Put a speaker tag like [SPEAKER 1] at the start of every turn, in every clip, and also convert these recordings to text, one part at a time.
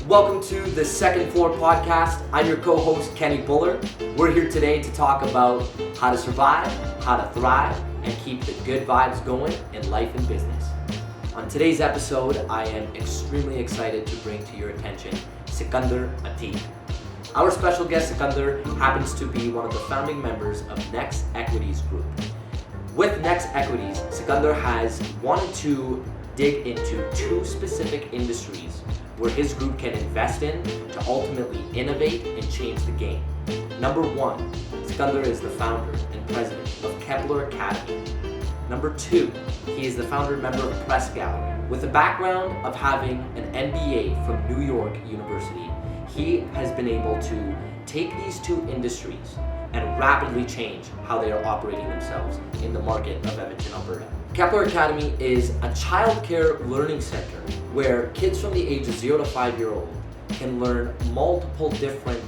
[SPEAKER 1] Welcome to the Second Floor Podcast. I'm your co-host, Kenny Buller. We're here today to talk about how to survive, how to thrive, and keep the good vibes going in life and business. On today's episode, I am extremely excited to bring to your attention Sikandar Atiq. Our special guest, Sikandar, happens to be one of the founding members of Next Equities Group. With Next Equities, Sikandar has wanted to dig into two specific industries where his group can invest in to ultimately innovate and change the game. Number one, Sikandar is the founder and president of Kepler Academy. Number two, he is the founder and member of Press Gallery. With a background of having an MBA from New York University, he has been able to take these two industries and rapidly change how they are operating themselves in the market of Edmonton, Alberta. Kepler Academy is a childcare learning center where kids from the age of 0 to 5 year old can learn multiple different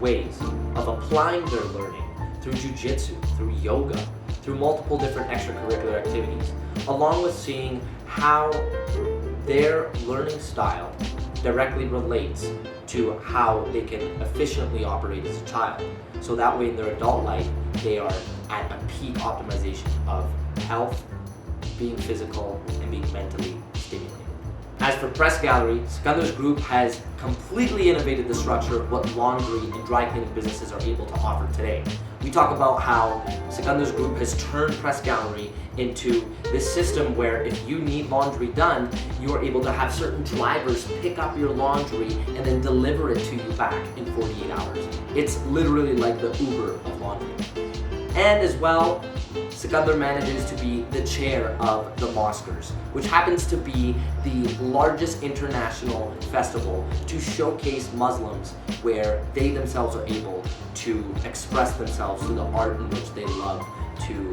[SPEAKER 1] ways of applying their learning through jiu-jitsu, through yoga, through multiple different extracurricular activities, along with seeing how their learning style directly relates to how they can efficiently operate as a child. So that way in their adult life, they are at a peak optimization of health, being physical, and being mentally stimulated. As for Press Gallery, Sikandar's group has completely innovated the structure of what laundry and dry cleaning businesses are able to offer today. We talk about how Sikandar's group has turned Press Gallery into this system where if you need laundry done, you are able to have certain drivers pick up your laundry and then deliver it to you back in 48 hours. It's literally like the Uber of laundry. And as well, Sikandar manages to be the chair of the Oscars, which happens to be the largest international festival to showcase Muslims where they themselves are able to express themselves through the art in which they love to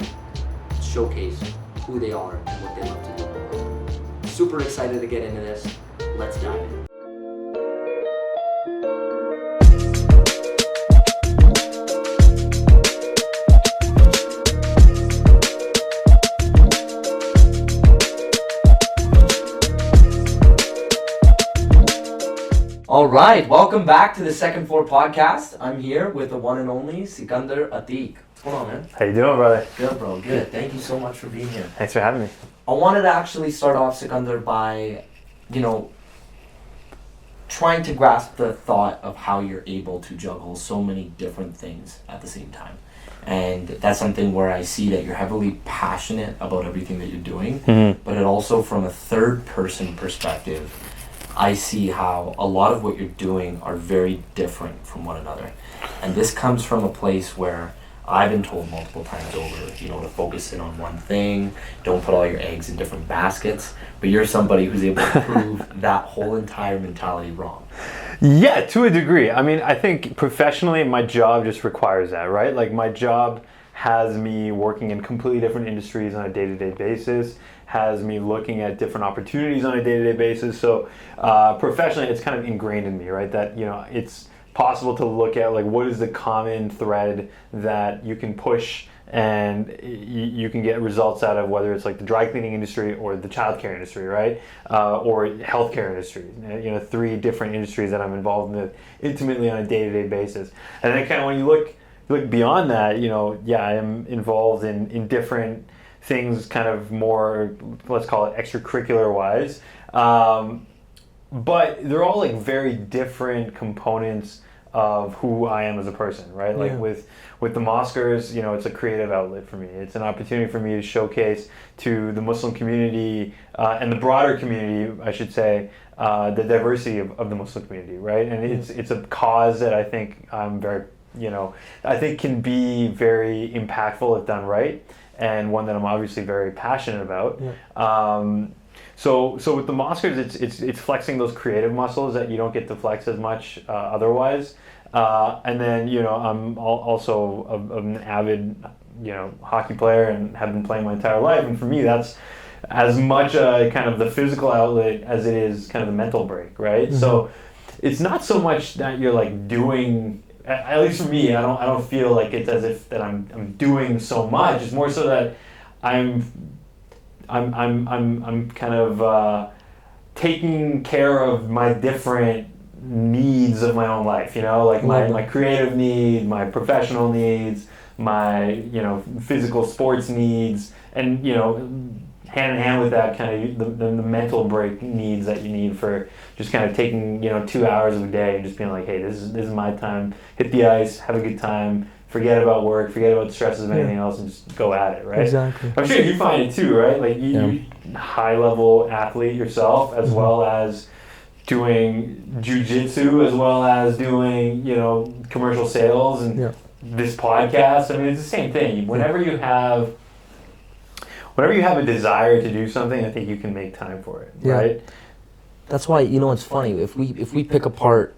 [SPEAKER 1] showcase who they are and what they love to do in the world. Super excited to get into this. Let's dive in. All right, welcome back to the Second Floor Podcast. I'm here with the one and only Sikandar Atiq. What's going on, man?
[SPEAKER 2] How you doing, brother?
[SPEAKER 1] Good, bro. Good. Thank you so much for being here.
[SPEAKER 2] Thanks for having me.
[SPEAKER 1] I wanted to actually start off, Sikandar, by, trying to grasp the thought of how you're able to juggle so many different things at the same time. And that's something where I see that you're heavily passionate about everything that you're doing, but it also from a third-person perspective, I see how a lot of what you're doing are very different from one another. And this comes from a place where I've been told multiple times over, to focus in on one thing, don't put all your eggs in different baskets, but you're somebody who's able to prove that whole entire mentality wrong.
[SPEAKER 2] Yeah, to a degree. I mean, I think professionally my job just requires that, right? Like my job has me working in completely different industries on a day-to-day basis, has me looking at different opportunities on a day-to-day basis. So professionally, it's kind of ingrained in me, right? That, it's possible to look at like what is the common thread that you can push and you can get results out of, whether it's like the dry cleaning industry or the childcare industry, right? Or healthcare industry, three different industries that I'm involved with intimately on a day-to-day basis. And then kind of when you look beyond that, I am involved in different things kind of more, let's call it extracurricular wise. But they're all like very different components of who I am as a person, right? Like with the Oscars, it's a creative outlet for me. It's an opportunity for me to showcase to the Muslim community and the broader community, I should say, the diversity of the Muslim community, right? And it's a cause that I think I'm very, I think can be very impactful if done right, and one that I'm obviously very passionate about. So with the Oscars, it's flexing those creative muscles that you don't get to flex as much otherwise. And then I'm also an avid hockey player and have been playing my entire life, and for me that's as much kind of the physical outlet as it is kind of the mental break, right? So it's not so much that you're like doing. At least for me, I don't feel like it's as if that I'm doing so much. It's more so that I'm kind of taking care of my different needs of my own life, like my creative need, my professional needs, my, physical sports needs, and, hand in hand with that, kind of the mental break needs that you need for just kind of taking 2 hours of a day and just being like, hey, this is my time. Hit the ice, have a good time, forget about work, forget about the stresses of anything else, and just go at it, right?
[SPEAKER 3] Exactly.
[SPEAKER 2] I'm sure you find it too, right? Like you high level athlete yourself, as well as doing jiu-jitsu, as well as doing commercial sales and this podcast. I mean, it's the same thing. Whenever you have a desire to do something, I think you can make time for it, right?
[SPEAKER 3] That's why, it's funny, if we pick apart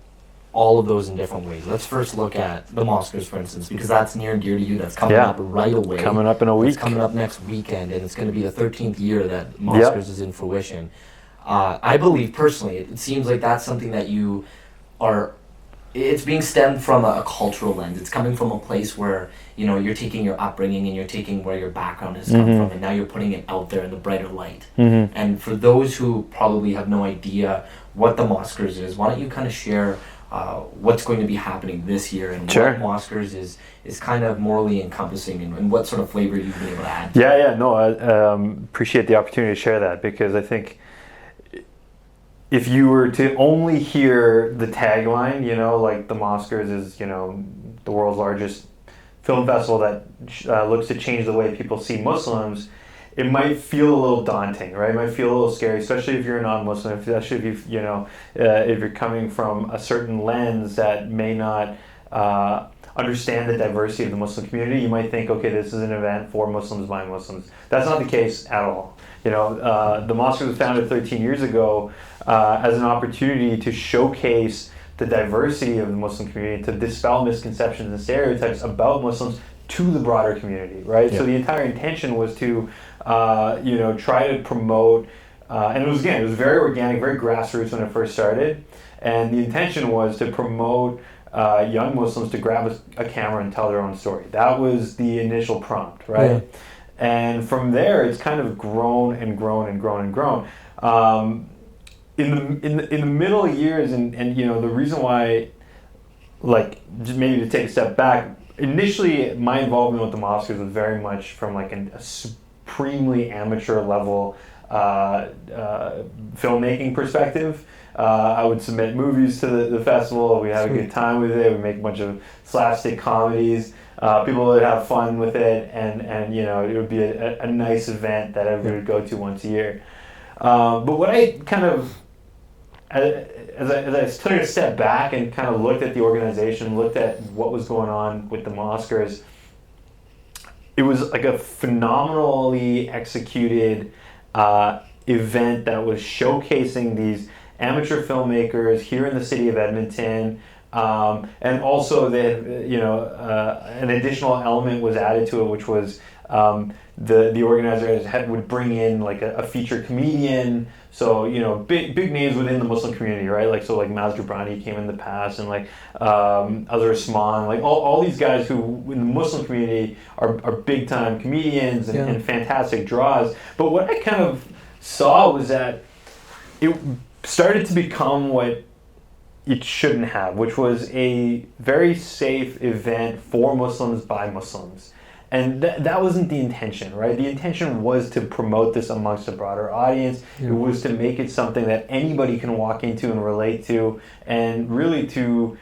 [SPEAKER 3] all of those in different ways, let's first look at the Oscars, for instance, because that's near and dear to you. That's coming up right away.
[SPEAKER 2] Coming up in a week.
[SPEAKER 3] It's coming up next weekend, and it's going to be the 13th year that Oscars is in fruition. I believe, personally, it seems like that's something that you are... It's being stemmed from a cultural lens. It's coming from a place where, you're taking your upbringing and you're taking where your background has come from, and now you're putting it out there in the brighter light. And for those who probably have no idea what the Oscars is, why don't you kind of share what's going to be happening this year and what Oscars is kind of morally encompassing and what sort of flavor you've been able to add to it.
[SPEAKER 2] I appreciate the opportunity to share that, because I think if you were to only hear the tagline, like the Oscars is, the world's largest film festival that looks to change the way people see Muslims, it might feel a little daunting, right? It might feel a little scary, especially if you're a non-Muslim, especially if if you're coming from a certain lens that may not understand the diversity of the Muslim community. You might think, okay, this is an event for Muslims by Muslims. That's not the case at all. The Oscars was founded 13 years ago as an opportunity to showcase the diversity of the Muslim community, to dispel misconceptions and stereotypes about Muslims to the broader community, right? So the entire intention was to, try to promote, and it was very organic, very grassroots when it first started, and the intention was to promote young Muslims to grab a camera and tell their own story. That was the initial prompt, right? And from there, it's kind of grown and grown and grown and grown. In the middle years, and the reason why, just maybe to take a step back, initially my involvement with the Oscars was very much from a supremely amateur level filmmaking perspective. I would submit movies to the festival. We have a good time with it. We make a bunch of slapstick comedies. People would have fun with it, and it would be a nice event that everybody would go to once a year. But what I kind of, as I took a step back and kind of looked at the organization, looked at what was going on with the Oscars, it was like a phenomenally executed event that was showcasing these amateur filmmakers here in the city of Edmonton. And also an additional element was added to it, which was the organizers would bring in a featured comedian. So big names within the Muslim community, right? Maz Jobrani came in the past, and Azhar Usman, all these guys who in the Muslim community are big time comedians and fantastic draws. But what I kind of saw was that it started to become what it shouldn't have, which was a very safe event for Muslims by Muslims. And that wasn't the intention, right? The intention was to promote this amongst a broader audience. It was to make it something that anybody can walk into and relate to, and really to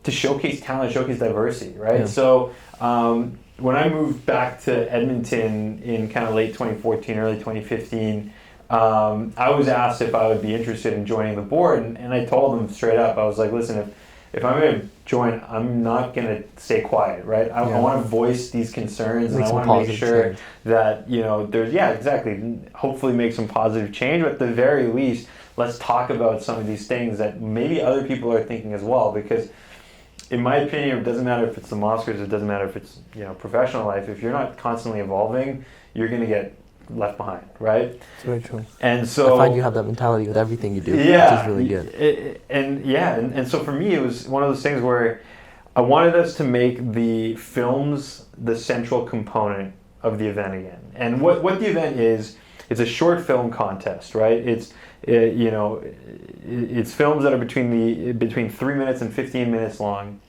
[SPEAKER 2] showcase talent, showcase diversity, right? So when I moved back to Edmonton in kind of late 2014, early 2015, I was asked if I would be interested in joining the board, and I told them straight up, I was like, listen, if I'm going to join, I'm not going to stay quiet, right? I want to voice these concerns, and I want to make sure that, there's, hopefully make some positive change, but at the very least, let's talk about some of these things that maybe other people are thinking as well, because in my opinion, it doesn't matter if it's the Oscars, it doesn't matter if it's, professional life, if you're not constantly evolving, you're going to get left behind, right?
[SPEAKER 3] It's very true.
[SPEAKER 2] And so
[SPEAKER 3] I find you have that mentality with everything you do, which is really good.
[SPEAKER 2] And so for me, it was one of those things where I wanted us to make the films the central component of the event again. And what the event is, it's a short film contest, right? It's it's films that are between 3 minutes and 15 minutes long.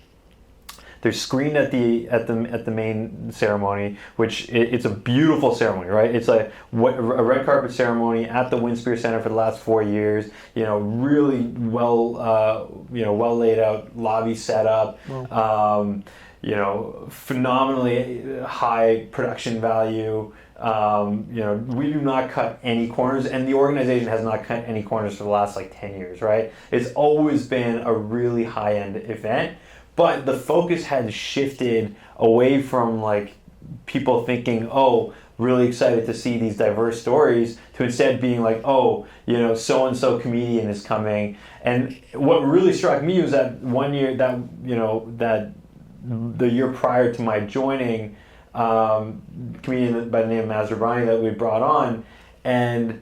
[SPEAKER 2] They're screened at the main ceremony, which it's a beautiful ceremony, right? It's a red carpet ceremony at the Winspear Center for the last 4 years. Really well laid out lobby setup. Wow. Phenomenally high production value. We do not cut any corners, and the organization has not cut any corners for the last 10 years, right? It's always been a really high-end event. But the focus has shifted away from people thinking, oh, really excited to see these diverse stories, to instead being so-and-so comedian is coming. And what really struck me was that one year, that the year prior to my joining, comedian by the name of Mazhar Brani that we brought on, and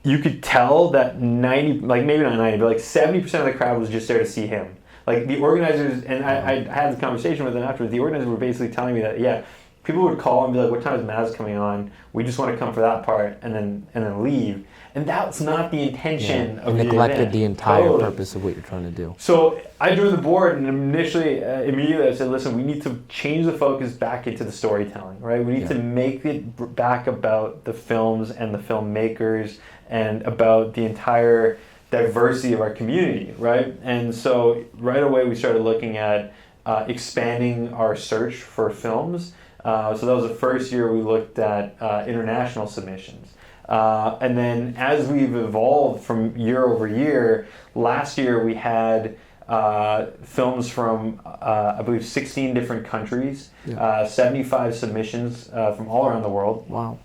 [SPEAKER 2] you could tell that 90, maybe not 90, but 70% of the crowd was just there to see him. The organizers, and I had this conversation with them afterwards, the organizers were basically telling me that, people would call and be like, what time is Maz coming on? We just want to come for that part and then leave. And that's not the intention of the event.
[SPEAKER 3] Neglected the entire purpose of what you're trying to do.
[SPEAKER 2] So I joined the board, and immediately I said, listen, we need to change the focus back into the storytelling, right? We need to make it back about the films and the filmmakers and about the entire diversity of our community, right? And so right away we started looking at expanding our search for films. So that was the first year we looked at international submissions. And then as we've evolved from year over year, last year we had films from, I believe, 16 different countries, 75 submissions from all around the world.
[SPEAKER 3] Wow.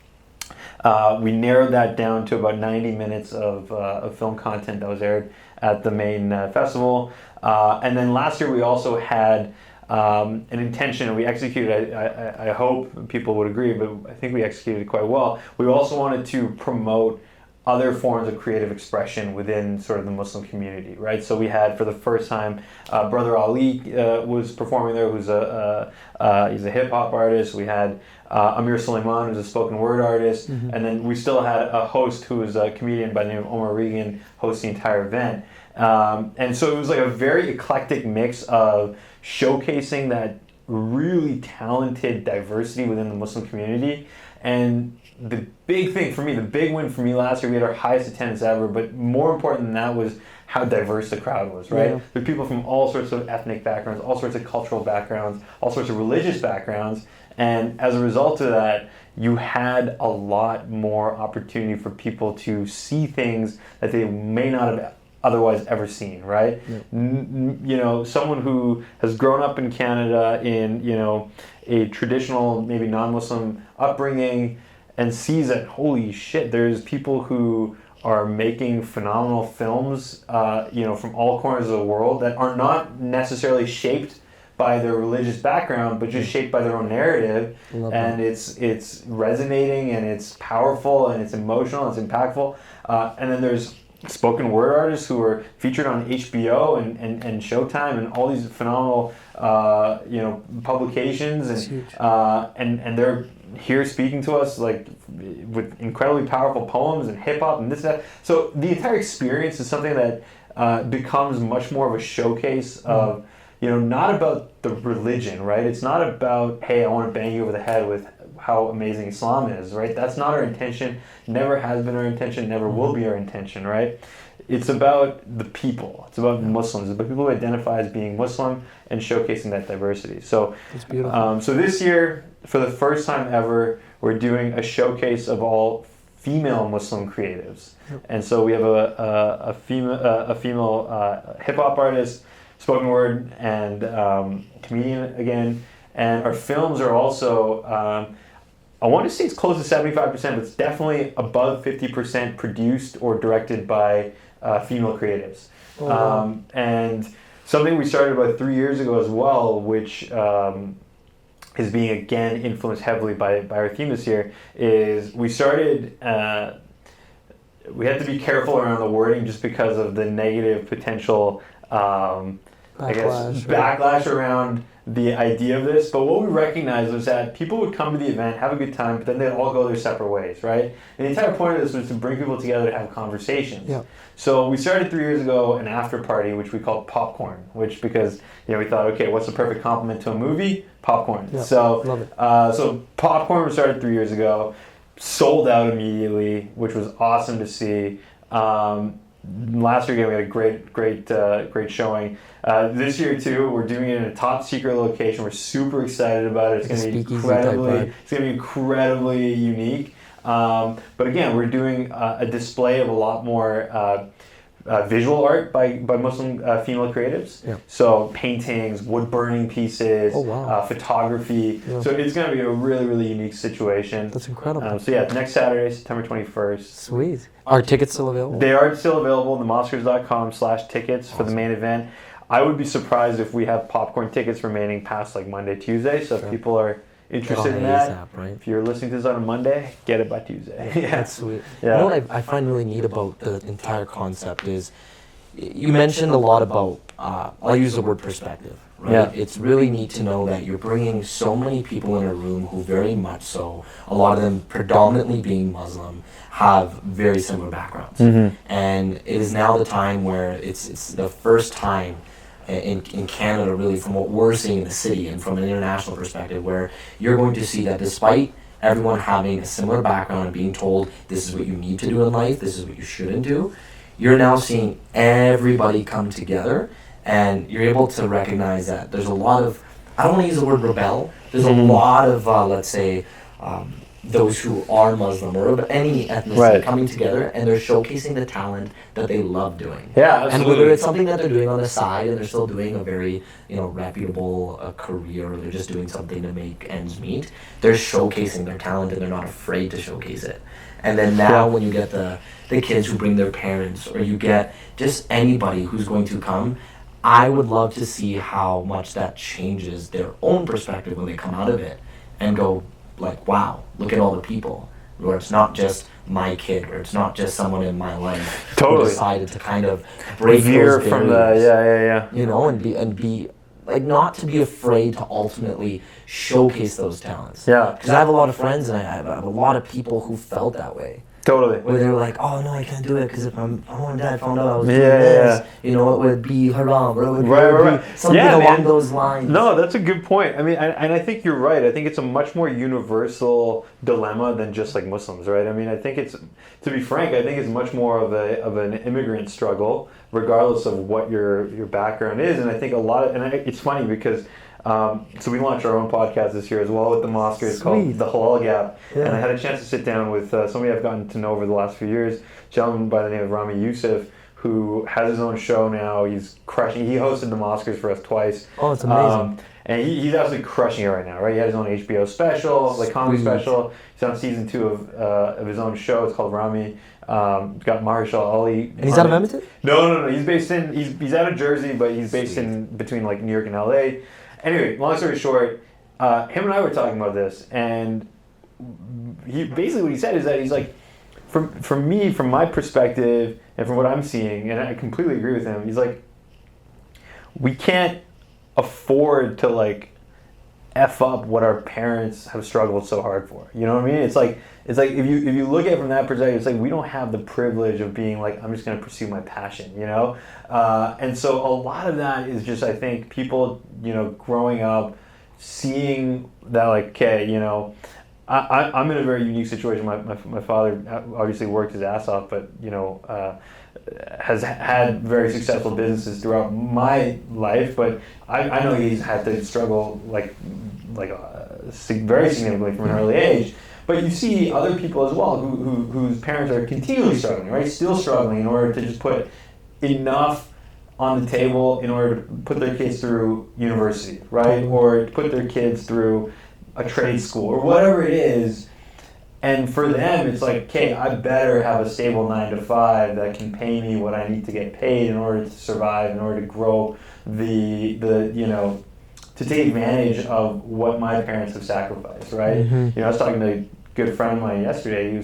[SPEAKER 2] We narrowed that down to about 90 minutes of film content that was aired at the main festival. And then last year we also had an intention, and we executed, I hope people would agree, but I think we executed it quite well. We also wanted to promote other forms of creative expression within sort of the Muslim community, right? So we had, for the first time, Brother Ali was performing there, who's he's a hip hop artist. We had Amir Suleiman, who's a spoken word artist, and then we still had a host who was a comedian by the name of Omar Regan host the entire event. And so it was a very eclectic mix of showcasing that really talented diversity within the Muslim community. And the big thing for me, the big win for me last year, we had our highest attendance ever, but more important than that was how diverse the crowd was, right? Yeah. There were people from all sorts of ethnic backgrounds, all sorts of cultural backgrounds, all sorts of religious backgrounds, and as a result of that, you had a lot more opportunity for people to see things that they may not have otherwise ever seen, right? Yeah. Someone who has grown up in Canada in, a traditional, maybe non-Muslim upbringing, and sees that, holy shit, there's people who are making phenomenal films, from all corners of the world that are not necessarily shaped by their religious background, but just shaped by their own narrative. And it's resonating, and it's powerful, and it's emotional, and it's impactful. And then there's spoken word artists who are featured on HBO and Showtime and all these phenomenal publications, and they're here speaking to us with incredibly powerful poems and hip hop and this and that. So the entire experience is something that becomes much more of a showcase of not about the religion, right? It's not about, hey, I want to bang you over the head with how amazing Islam is, right? That's not our intention, never has been our intention, never will be our intention, right? It's about the people. It's about Muslims. It's about people who identify as being Muslim and showcasing that diversity. So,
[SPEAKER 3] that's beautiful.
[SPEAKER 2] So this year, for the first time ever, we're doing a showcase of all female Muslim creatives. Yep. And so we have a female hip hop artist, spoken word, and comedian again. And our films are also, I want to say it's close to 75%, but it's definitely above 50% produced or directed by female creatives. Oh, wow. And something we started about 3 years ago as well, which is being again influenced heavily by our theme this year, is we started, we had to be careful around the wording just because of the negative potential backlash around the idea of this, but what we recognized was that people would come to the event, have a good time, but then they'd all go their separate ways, right? And the entire point of this was to bring people together to have conversations.
[SPEAKER 3] Yeah.
[SPEAKER 2] So we started 3 years ago an after party, which we called Popcorn, which because we thought, okay, what's the perfect complement to a movie? Popcorn.
[SPEAKER 3] Yeah.
[SPEAKER 2] So
[SPEAKER 3] Love it.
[SPEAKER 2] So Popcorn was started 3 years ago, sold out immediately, which was awesome to see. Last year again, we had a great showing. This year too, we're doing it in a top secret location. We're super excited about it. It's going to be incredibly unique. But again, we're doing a display of a lot more visual art by Muslim female creatives.
[SPEAKER 3] Yeah.
[SPEAKER 2] So paintings, wood burning pieces, photography.
[SPEAKER 3] Yeah.
[SPEAKER 2] So it's going to be a really, really unique situation.
[SPEAKER 3] That's incredible.
[SPEAKER 2] So yeah, next Saturday, September 21st.
[SPEAKER 3] Sweet. Are tickets still available?
[SPEAKER 2] They are still available. themoskers.com/tickets for the main event. I would be surprised if we have popcorn tickets remaining past like Monday, Tuesday. So if people are interested in that,
[SPEAKER 3] ASAP, right?
[SPEAKER 2] if you're listening to this on a Monday, get it by Tuesday. Yeah.
[SPEAKER 3] That's sweet.
[SPEAKER 2] Yeah.
[SPEAKER 3] You know what I find really neat about the entire concept is you mentioned a lot about, I'll use the word perspective, right?
[SPEAKER 2] Yeah.
[SPEAKER 3] It's really neat to know that you're bringing so many people in a room who very much so, a lot of them predominantly being Muslim, have very similar backgrounds.
[SPEAKER 2] Mm-hmm.
[SPEAKER 3] And it is now the time where it's the first time in Canada, really, from what we're seeing in the city and from an international perspective, where you're going to see that despite everyone having a similar background and being told this is what you need to do in life, this is what you shouldn't do, you're now seeing everybody come together, and you're able to recognize that there's a lot of, I don't want to use the word rebel, there's a lot of, let's say, those who are Muslim or of any ethnicity coming together, and they're showcasing the talent that they love doing.
[SPEAKER 2] Yeah, absolutely.
[SPEAKER 3] And whether it's something that they're doing on the side and they're still doing a very, reputable career, or they're just doing something to make ends meet, they're showcasing their talent and they're not afraid to showcase it. And then now when you get the kids who bring their parents, or you get just anybody who's going to come, I would love to see how much that changes their own perspective when they come out of it and go, like, wow, look at all the people, where it's not just my kid, or it's not just someone in my life who decided to kind of break those
[SPEAKER 2] from
[SPEAKER 3] barriers, and be like, not to be afraid to ultimately showcase those talents.
[SPEAKER 2] Yeah.
[SPEAKER 3] Because I have a lot of friends, and I have a lot of people who felt that way.
[SPEAKER 2] Totally.
[SPEAKER 3] Where they were like, oh no, I can't do it because if my mom and dad found out I was doing this, it would be haram, or it would be something along those lines.
[SPEAKER 2] No, that's a good point. I mean, and I think you're right. I think it's a much more universal dilemma than just like Muslims, right? I mean, I think it's, to be frank, I think it's much more of an immigrant struggle, regardless of what your background is. And I think it's funny because so we launched our own podcast this year as well with the Moskers called The Halal Gap. Yeah. And I had a chance to sit down with somebody I've gotten to know over the last few years, a gentleman by the name of Rami Youssef, who has his own show now. He's crushing. He hosted the Moskers for us twice.
[SPEAKER 3] Oh, it's amazing.
[SPEAKER 2] And he's absolutely crushing it right now, right? He had his own HBO special, like comedy special. He's on season 2 of his own show. It's called Rami. He's got Marshall Ali.
[SPEAKER 3] And he's out of Edmonton?
[SPEAKER 2] No. He's out of Jersey, but he's based in between like New York and LA. Anyway, long story short, him and I were talking about this, and he basically what he said is that he's like, from me, from my perspective, and from what I'm seeing, and I completely agree with him. He's like, we can't afford to like F up what our parents have struggled so hard for. You know what I mean? It's like if you look at it from that perspective, it's like we don't have the privilege of being like, I'm just going to pursue my passion, and so a lot of that is just, I think, people, growing up, seeing that, like, okay, I'm in a very unique situation. My father obviously worked his ass off, but has had very successful businesses throughout my life. But I know he's had to struggle like very significantly from an early age. But you see other people as well whose parents are continually struggling, right? Still struggling in order to just put enough on the table in order to put their kids through university, right? Or to put their kids through a trade school or whatever it is. And for them, it's like, okay, I better have a stable 9-to-5 that can pay me what I need to get paid in order to survive, in order to grow to take advantage of what my parents have sacrificed, right? Mm-hmm. I was talking to a good friend of mine yesterday. He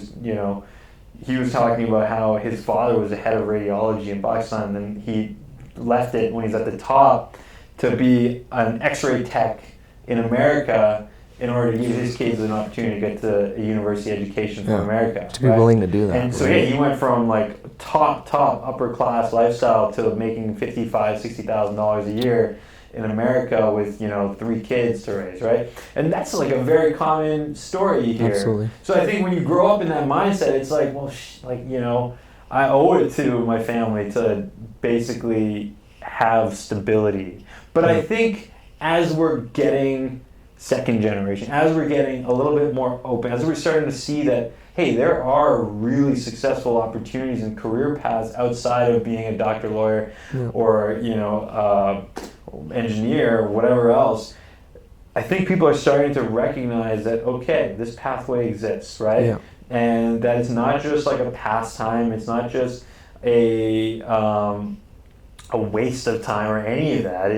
[SPEAKER 2] was talking about how his father was the head of radiology in Pakistan, and he left it when he's at the top to be an X-ray tech in America in order to give his kids an opportunity to get to a university education from America.
[SPEAKER 3] To be willing to do that.
[SPEAKER 2] And so he went from like top upper class lifestyle to making $55,000-$60,000 a year in America with 3 kids to raise, right? And that's like a very common story you hear.
[SPEAKER 3] Absolutely.
[SPEAKER 2] So I think when you grow up in that mindset, it's like, well, I owe it to my family to basically have stability. But I think as we're getting second generation, as we're getting a little bit more open, as we're starting to see that, hey, there are really successful opportunities and career paths outside of being a doctor, lawyer, or engineer, or whatever else. I think people are starting to recognize that, okay, this pathway exists, right? Yeah. And that it's not just like a pastime, it's not just a waste of time or any of that.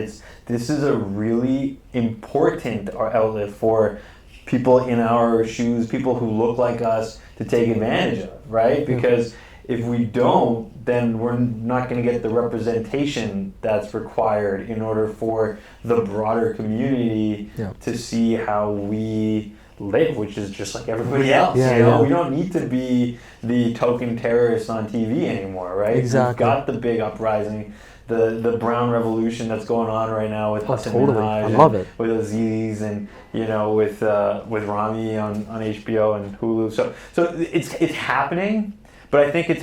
[SPEAKER 2] This is a really important outlet for people in our shoes, people who look like us, to take advantage of, right? Because if we don't, then we're not going to get the representation that's required in order for the broader community to see how we live, which is just like everybody else. We don't need to be the token terrorists on TV anymore, right?
[SPEAKER 3] Exactly.
[SPEAKER 2] We've got the big uprising, the brown revolution that's going on right now with Hassan
[SPEAKER 3] I love it.
[SPEAKER 2] with Aziz, and with Rami on HBO and Hulu. So it's happening, but I think it's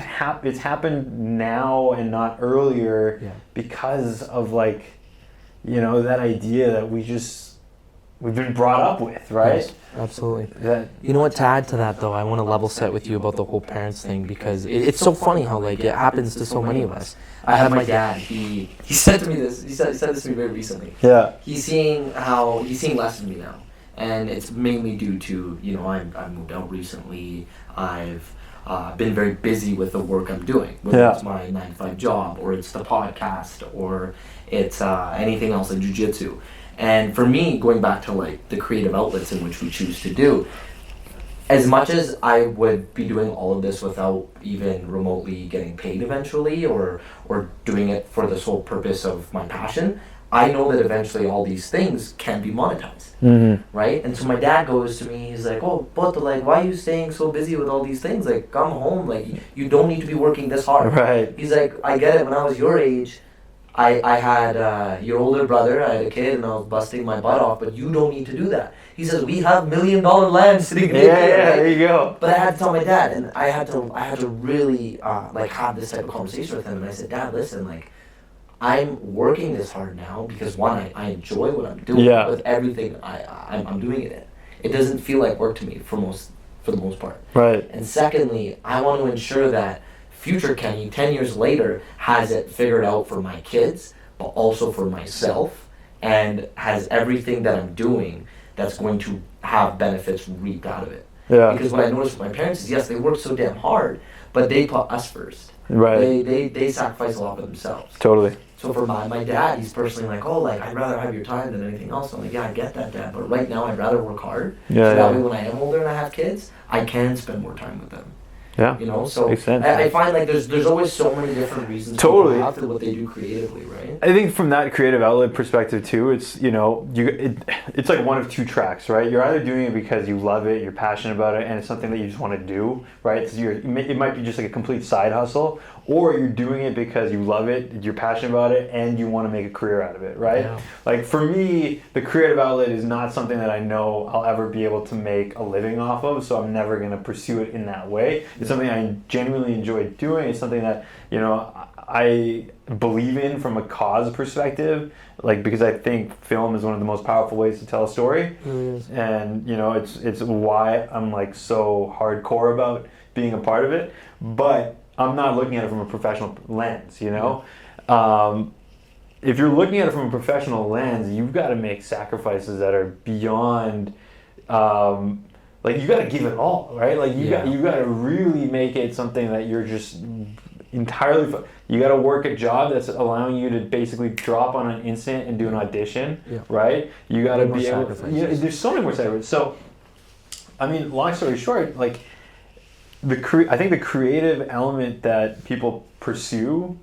[SPEAKER 2] happened now and not earlier because of that idea that we've been brought up with, right?
[SPEAKER 3] Yes, absolutely. You know what, to add to that though, I want to level set with you about the whole parents thing, because it's so funny how it happens to so many of us. I have my dad, he said to me this, he said this to me very recently. Yeah. He's seeing less of me now. And it's mainly due to, I moved out recently, I've been very busy with the work I'm doing, whether it's my 9-to-5 job, or it's the podcast, or it's anything else like jiu-jitsu. And for me, going back to the creative outlets in which we choose to do, as much as I would be doing all of this without even remotely getting paid eventually, or doing it for the sole purpose of my passion, I know that eventually all these things can be monetized, right? And so my dad goes to me, he's like, "Oh, but why are you staying so busy with all these things? Come home, you don't need to be working this hard." Right. He's like, "I get it, when I was your age, I had your older brother, I had a kid, and I was busting my butt off, but you don't need to do that." He says, "We have $1 million land sitting here." Yeah, there you go. But I had to tell my dad, and I had to really have this type of conversation with him. And I said, "Dad, listen, I'm working this hard now because one, I enjoy what I'm doing with everything I'm doing it in. It doesn't feel like work to me for the most part. Right. And secondly, I want to ensure that future Kenny, 10 years later, has it figured out for my kids, but also for myself, and has everything that I'm doing that's going to have benefits reaped out of it." Yeah. Because what I noticed with my parents is, yes, they work so damn hard, but they put us first. Right. They sacrifice a lot for themselves. Totally. So for my dad, he's personally I'd rather have your time than anything else. I'm like, yeah, I get that, Dad, but right now I'd rather work hard. Yeah. So that way when I am older and I have kids, I can spend more time with them. Yeah, so makes sense. I find there's always so many different reasons totally after what they do creatively, right? I think from that creative outlet perspective too, it's it's like one of two tracks, right? You're either doing it because you love it, you're passionate about it, and it's something that you just want to do, right? So it might be just like a complete side hustle, or you're doing it because you love it, you're passionate about it, and you want to make a career out of it, right? Yeah. For me, the creative outlet is not something that I know I'll ever be able to make a living off of, so I'm never going to pursue it in that way. It's something I genuinely enjoy doing. It's something that, I believe in from a cause perspective, because I think film is one of the most powerful ways to tell a story. And, it's why I'm so hardcore about being a part of it. But I'm not looking at it from a professional lens, If you're looking at it from a professional lens, you've got to make sacrifices that are beyond, you got to give it all, right? You got to really make it something that you're just entirely. You got to work a job that's allowing you to basically drop on an instant and do an audition, right? You got to be able. There's so many more sacrifices. So, long story short, I think the creative element that people pursue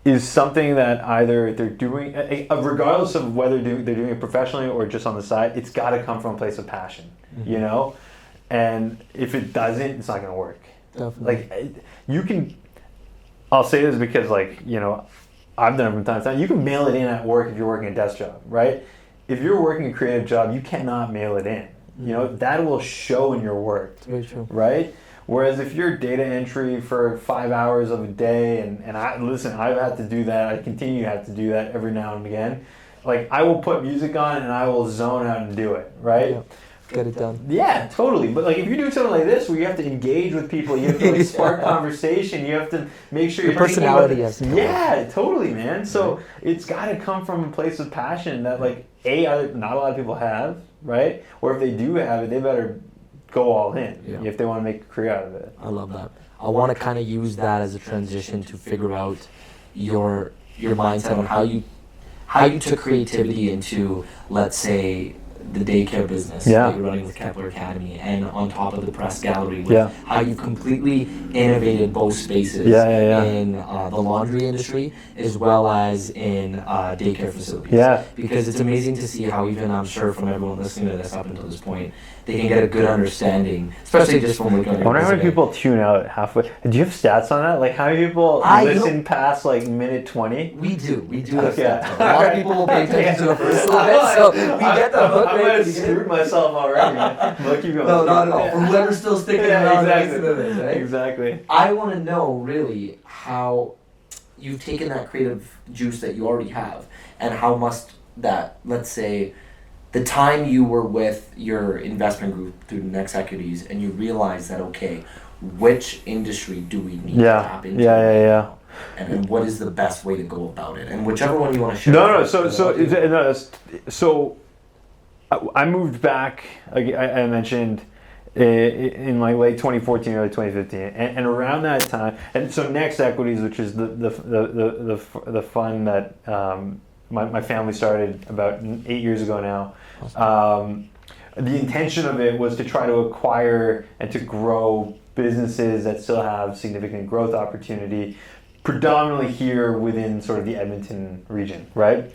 [SPEAKER 2] is something that either they're doing, regardless of whether they're doing it professionally or just on the side, it's got to come from a place of passion, you know? And if it doesn't, it's not going to work.
[SPEAKER 3] Definitely.
[SPEAKER 2] Like, I'll say this because, like, you know, I've done it from time to time. You can mail it in at work if you're working a desk job, right? If you're working a creative job, you cannot mail it in. You know, that will show in your work.
[SPEAKER 3] It's very true.
[SPEAKER 2] Right? Whereas if you're data entry for 5 hours of a day, and I've had to do that, I continue to have to do that every now and again. Like, I will put music on and I will zone out and do it, right?
[SPEAKER 3] Yeah. Get it done.
[SPEAKER 2] Yeah, totally. But like, if you're doing something like this, where you have to engage with people, you have to like spark conversation, you have to make sure your
[SPEAKER 3] personality has to come.
[SPEAKER 2] Yeah, totally, man. So it's got to come from a place of passion that, like, not a lot of people have, right? Or if they do have it, they better go all in if they want to make a career out of it.
[SPEAKER 3] I love that. I want to kind of use that as a transition to figure out your mindset on how you took creativity into, let's say, the daycare business that you're running with Kepler Academy, and on top of the press gallery, with how you've completely innovated both spaces in the laundry industry as well as in daycare facilities. Yeah. Because it's amazing to see how, even I'm sure from everyone listening to this up until this point, they can get a good understanding, especially just from looking at
[SPEAKER 2] I wonder how many people tune out halfway. Do you have stats on that? Like, how many people listen past like minute 20?
[SPEAKER 3] We do have stats. A lot of people will pay attention to the first little bit, so we get the hook.
[SPEAKER 2] I might have screwed myself already.
[SPEAKER 3] No, not at all. For whoever's still sticking around and listening to this, right?
[SPEAKER 2] Exactly.
[SPEAKER 3] I want to know really how you've taken that creative juice that you already have, and how must that, let's say, the time you were with your investment group through Next Equities, and you realized that, okay, which industry do we need to tap into? And what is the best way to go about it? And whichever one you want to share.
[SPEAKER 2] So I moved back. I mentioned in like late 2014, early 2015, and around that time, and so Next Equities, which is the fund that my family started about 8 years ago now. The intention of it was to try to acquire and to grow businesses that still have significant growth opportunity, predominantly here within sort of the Edmonton region, right?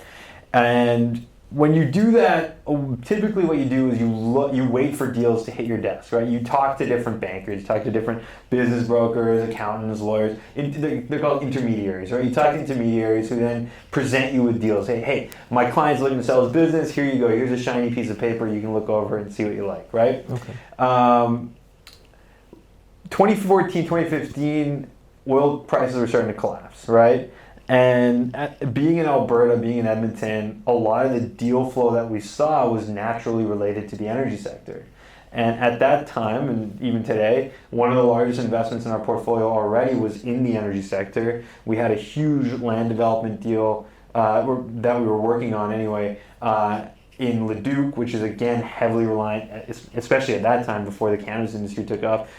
[SPEAKER 2] And when you do that, typically what you do is you wait for deals to hit your desk, right? You talk to different bankers, you talk to different business brokers, accountants, lawyers. They're called intermediaries, right? You talk to intermediaries who then present you with deals. Hey, my client's looking to sell his business. Here you go. Here's a shiny piece of paper. You can look over and see what you like, right?
[SPEAKER 3] Okay.
[SPEAKER 2] 2014, 2015, oil prices were starting to collapse, right? And being in Alberta, being in Edmonton, a lot of the deal flow that we saw was naturally related to the energy sector. And at that time, and even today, one of the largest investments in our portfolio already was in the energy sector. We had a huge land development deal that we were working on anyway, in Leduc, which is again heavily reliant, especially at that time before the cannabis industry took off,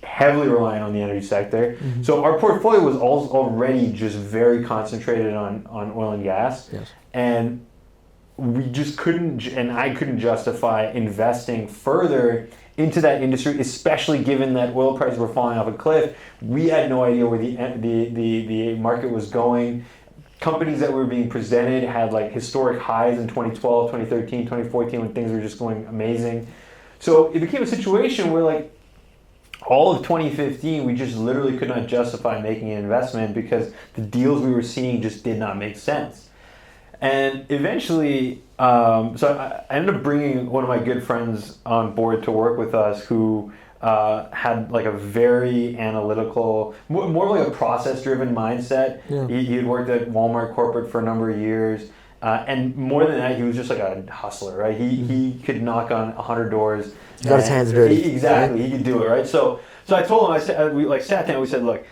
[SPEAKER 2] heavily reliant on the energy sector. Mm-hmm. So our portfolio was already just very concentrated on oil and gas.
[SPEAKER 3] Yes.
[SPEAKER 2] And we just couldn't, and I couldn't justify investing further into that industry, especially given that oil prices were falling off a cliff. We had no idea where the market was going. Companies that were being presented had like historic highs in 2012, 2013, 2014 when things were just going amazing. So it became a situation where like all of 2015, we just literally could not justify making an investment because the deals we were seeing just did not make sense. And eventually, so I ended up bringing one of my good friends on board to work with us who had like a very analytical, more like a process-driven mindset. Yeah. He had worked at Walmart corporate for a number of years. And more than that, he was just like a hustler, right? He could knock on 100 doors.
[SPEAKER 3] He got his hands dirty.
[SPEAKER 2] Exactly, he could do it, right? So I told him, we like sat down, we said, look,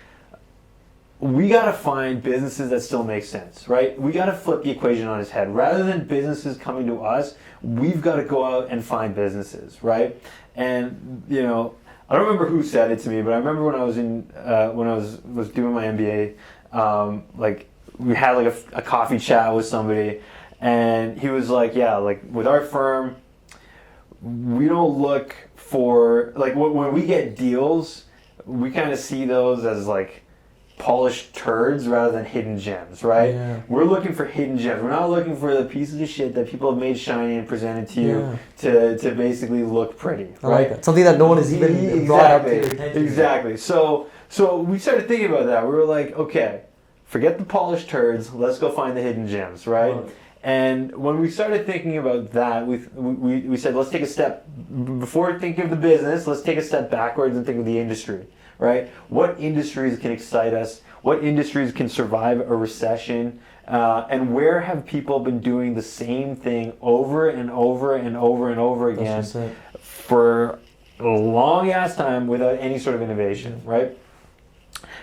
[SPEAKER 2] we got to find businesses that still make sense, right? We got to flip the equation on its head. Rather than businesses coming to us, we've got to go out and find businesses, right? And, you know, I don't remember who said it to me, but I remember when I was was doing my MBA, like we had like a coffee chat with somebody, and he was like, yeah, like with our firm, we don't look for, like when we get deals, we kind of see those as like polished turds rather than hidden gems, right? Yeah. We're looking for hidden gems. We're not looking for the pieces of shit that people have made shiny and presented to you to basically look pretty, right?
[SPEAKER 3] Like that. Something that no one has even brought up to your attention.
[SPEAKER 2] Exactly. So we started thinking about that. We were like, okay, forget the polished turds. Let's go find the hidden gems, right? And when we started thinking about that, we said, let's take a step, before thinking of the business, let's take a step backwards and think of the industry. Right? What industries can excite us? What industries can survive a recession? And where have people been doing the same thing over and over and over and over again for a long ass time without any sort of innovation, right?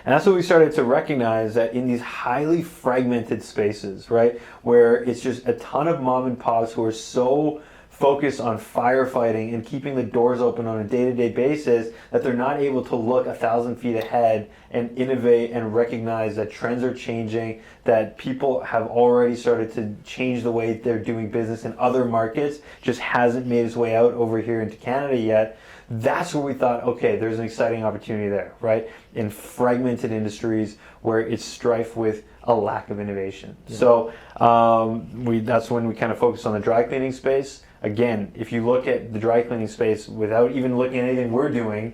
[SPEAKER 2] And that's what we started to recognize, that in these highly fragmented spaces, right, where it's just a ton of mom and pops who are so focused on firefighting and keeping the doors open on a day-to-day basis that they're not able to look 1,000 feet ahead and innovate and recognize that trends are changing, that people have already started to change the way they're doing business in other markets, just hasn't made its way out over here into Canada yet. That's where we thought, okay, there's an exciting opportunity there, right? In fragmented industries where it's strife with a lack of innovation. Yeah. So that's when we kind of focused on the dry cleaning space. Again, if you look at the dry cleaning space without even looking at anything we're doing,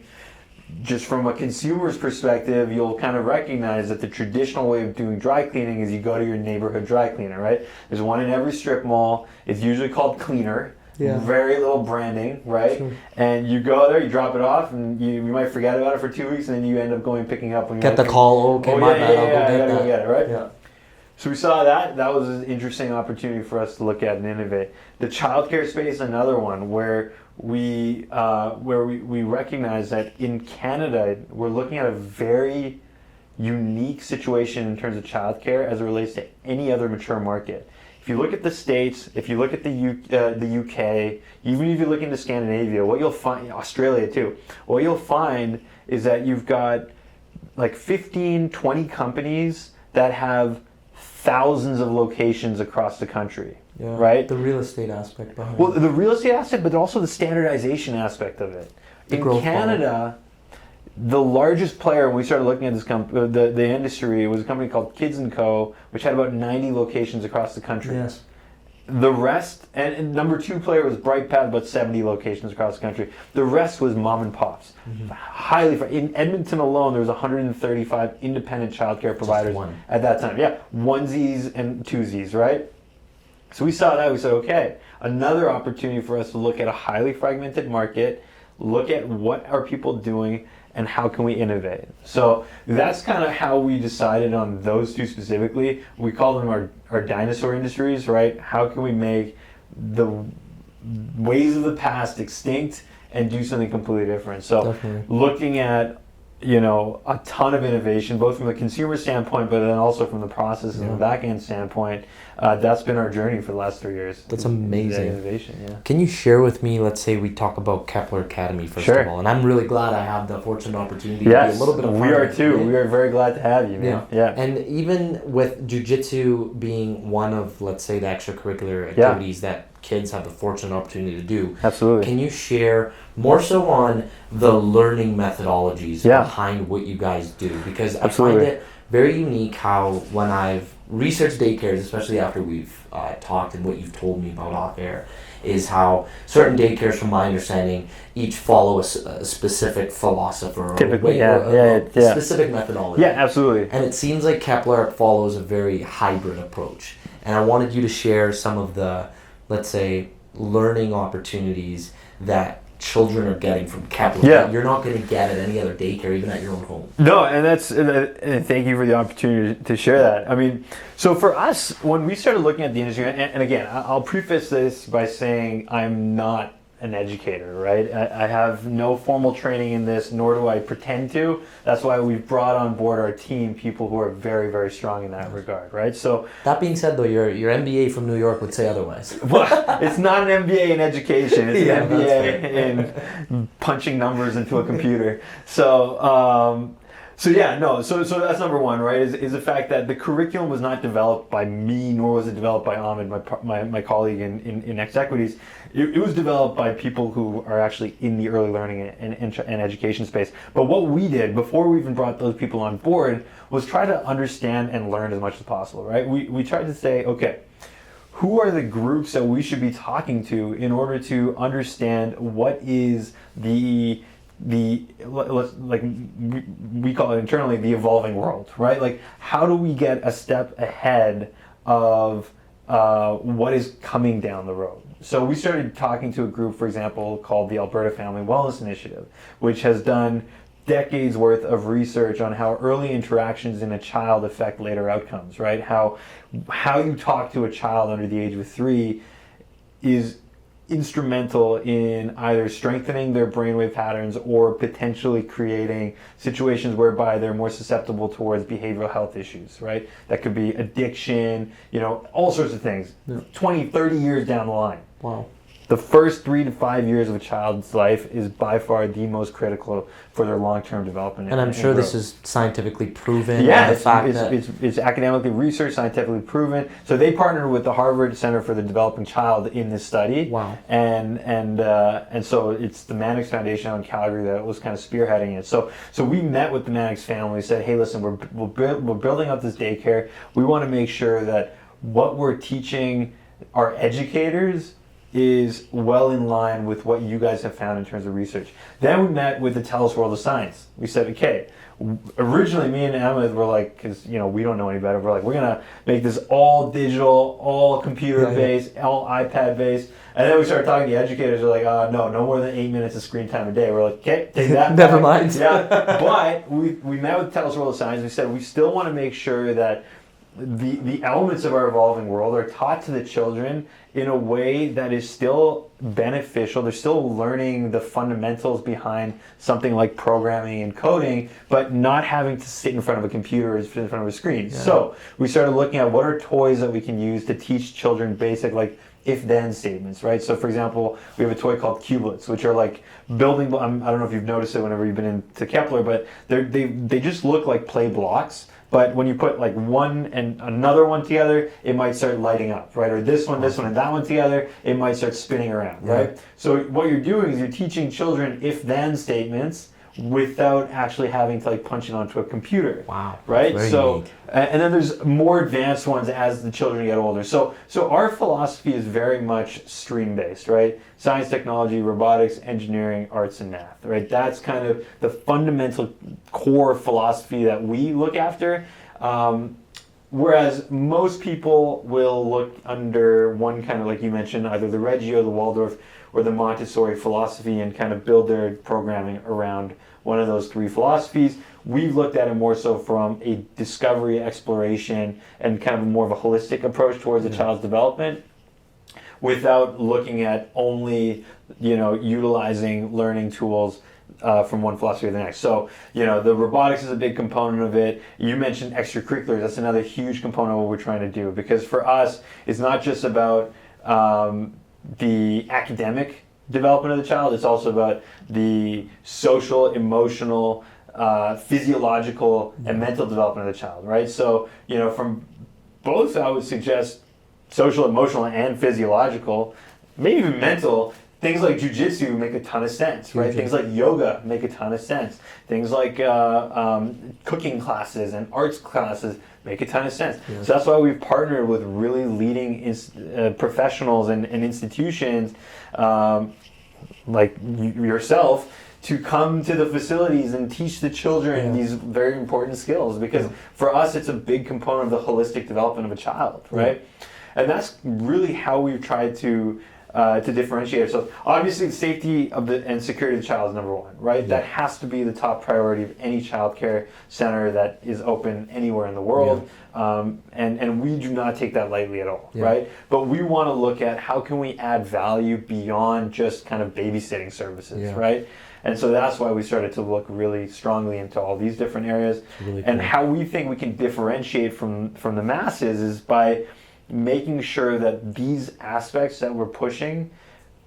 [SPEAKER 2] just from a consumer's perspective, you'll kind of recognize that the traditional way of doing dry cleaning is you go to your neighborhood dry cleaner, right? There's one in every strip mall. It's usually called Cleaner. Yeah. Very little branding, right? Sure. And you go there, you drop it off, and you might forget about it for 2 weeks, and then you end up going picking up when you
[SPEAKER 3] get the call. Okay, my bad.
[SPEAKER 2] I'll go get it, right? Yeah. So we saw that was an interesting opportunity for us to look at and innovate. The childcare space, another one where we recognize that in Canada we're looking at a very unique situation in terms of childcare as it relates to any other mature market. If you look at the States, if you look at the UK, even if you look into Scandinavia, what you'll find, Australia too, what you'll find is that you've got like 15, 20 companies that have thousands of locations across the country, right?
[SPEAKER 3] The real estate aspect behind it.
[SPEAKER 2] Well, the real estate aspect, but also the standardization aspect of it. In Canada, the largest player, when we started looking at this the industry, was a company called Kids & Co., which had about 90 locations across the country.
[SPEAKER 3] Yes.
[SPEAKER 2] The rest, and number two player was BrightPath, about 70 locations across the country. The rest was mom and pops. Mm-hmm. In Edmonton alone, there was 135 independent childcare providers at that time. Yeah, onesies and twosies, right? So we saw that, we said, okay, another opportunity for us to look at a highly fragmented market, look at what are people doing, and how can we innovate? So that's kind of how we decided on those two specifically. We call them our dinosaur industries, right? How can we make the ways of the past extinct and do something completely different? So looking at, a ton of innovation, both from the consumer standpoint, but then also from the process and the back end standpoint. That's been our journey for the last 3 years.
[SPEAKER 3] That's amazing.
[SPEAKER 2] Innovation, yeah.
[SPEAKER 3] Can you share with me, let's say we talk about Kepler Academy first of all, and I'm really glad I have the fortunate opportunity to be a little bit of
[SPEAKER 2] we are too. We are very glad to have you, man.
[SPEAKER 3] Yeah. And even with jiu-jitsu being one of, let's say, the extracurricular activities that kids have the fortunate opportunity to do.
[SPEAKER 2] Absolutely.
[SPEAKER 3] Can you share more so on the learning methodologies behind what you guys do? Because I find it very unique how when I've researched daycares, especially after we've talked and what you've told me about off air, is how certain daycares, from my understanding, each follow a specific philosopher
[SPEAKER 2] typically,
[SPEAKER 3] or specific methodology.
[SPEAKER 2] Yeah, absolutely.
[SPEAKER 3] And it seems like Kepler follows a very hybrid approach. And I wanted you to share some of the, let's say, learning opportunities that children are getting from Kepler that you're not going to get at any other daycare, even at your own home.
[SPEAKER 2] No, and thank you for the opportunity to share that. I mean, so for us, when we started looking at the industry, and again, I'll preface this by saying I'm not an educator, right? I have no formal training in this, nor do I pretend to. That's why we've brought on board our team people who are very, very strong in that regard, right? So
[SPEAKER 3] that being said, though, your MBA from New York would say otherwise.
[SPEAKER 2] Well, it's not an MBA in education. It's an MBA in punching numbers into a computer. So So that's number one, right? Is the fact that the curriculum was not developed by me, nor was it developed by Ahmed, my colleague in Next Equities. It was developed by people who are actually in the early learning and education space. But what we did before we even brought those people on board was try to understand and learn as much as possible, right? We tried to say, okay, who are the groups that we should be talking to in order to understand what is the like we call it internally the evolving world, right? Like, how do we get a step ahead of what is coming down the road? So we started talking to a group, for example, called the Alberta Family Wellness Initiative, which has done decades worth of research on how early interactions in a child affect later outcomes, right? How you talk to a child under the age of 3 is instrumental in either strengthening their brainwave patterns or potentially creating situations whereby they're more susceptible towards behavioral health issues, right? That could be addiction, all sorts of things. 20, 30 years down the line.
[SPEAKER 3] Wow.
[SPEAKER 2] The first 3 to 5 years of a child's life is by far the most critical for their long-term development.
[SPEAKER 3] And I'm sure this is scientifically proven.
[SPEAKER 2] Yeah, it's academically researched, scientifically proven. So they partnered with the Harvard Center for the Developing Child in this study.
[SPEAKER 3] Wow.
[SPEAKER 2] And so it's the Mannix Foundation out in Calgary that was kind of spearheading it. So we met with the Mannix family, said, hey, listen, we're building up this daycare. We want to make sure that what we're teaching our educators is well in line with what you guys have found in terms of research. Then we met with the Tell Us World of Science. We said, okay, originally me and Ahmed were like, because we don't know any better, we're like, we're gonna make this all digital, all computer based, all iPad based. And then we started talking to the educators. They're like, no more than 8 minutes of screen time a day. We're like, okay, take that.
[SPEAKER 3] Never mind.
[SPEAKER 2] Yeah, but we met with Tell Us World of Science. We said we still want to make sure that the elements of our evolving world are taught to the children in a way that is still beneficial. They're still learning the fundamentals behind something like programming and coding, but not having to sit in front of a computer or sit in front of a screen. Yeah. So we started looking at what are toys that we can use to teach children basic, like, if-then statements, right? So, for example, we have a toy called Cubelets, which are like building. I don't know if you've noticed it whenever you've been into Kepler, but they just look like play blocks. But when you put like one and another one together, it might start lighting up, right? Or this one, and that one together, it might start spinning around, right? So what you're doing is you're teaching children if-then statements without actually having to like punch it onto a computer.
[SPEAKER 3] Wow.
[SPEAKER 2] Right? So
[SPEAKER 3] unique.
[SPEAKER 2] And then there's more advanced ones as the children get older. So our philosophy is very much stream-based, right? Science, technology, robotics, engineering, arts, and math, right? That's kind of the fundamental core philosophy that we look after. Whereas most people will look under one kind of, like you mentioned, either the Reggio, the Waldorf, or the Montessori philosophy and kind of build their programming around one of those 3 philosophies. We've looked at it more so from a discovery, exploration, and kind of more of a holistic approach towards a child's development without looking at only, utilizing learning tools from one philosophy to the next. So, the robotics is a big component of it. You mentioned extracurriculars. That's another huge component of what we're trying to do, because for us, it's not just about the academic development of the child, it's also about the social, emotional, physiological, and mental development of the child, right? So, from both, I would suggest social, emotional, and physiological, maybe even mental. Things like jiu-jitsu make a ton of sense, right? Things like yoga make a ton of sense. Things like cooking classes and arts classes make a ton of sense. Yes. So that's why we've partnered with really leading professionals and institutions like yourself to come to the facilities and teach the children these very important skills, because for us it's a big component of the holistic development of a child, right? And that's really how we've tried to differentiate ourselves. Obviously, the safety of and security of the child is number one, right? That has to be the top priority of any child care center that is open anywhere in the world. And we do not take that lightly at all, right? But we want to look at how can we add value beyond just kind of babysitting services, right? And so that's why we started to look really strongly into all these different areas. Really cool. And how we think we can differentiate from the masses is by making sure that these aspects that we're pushing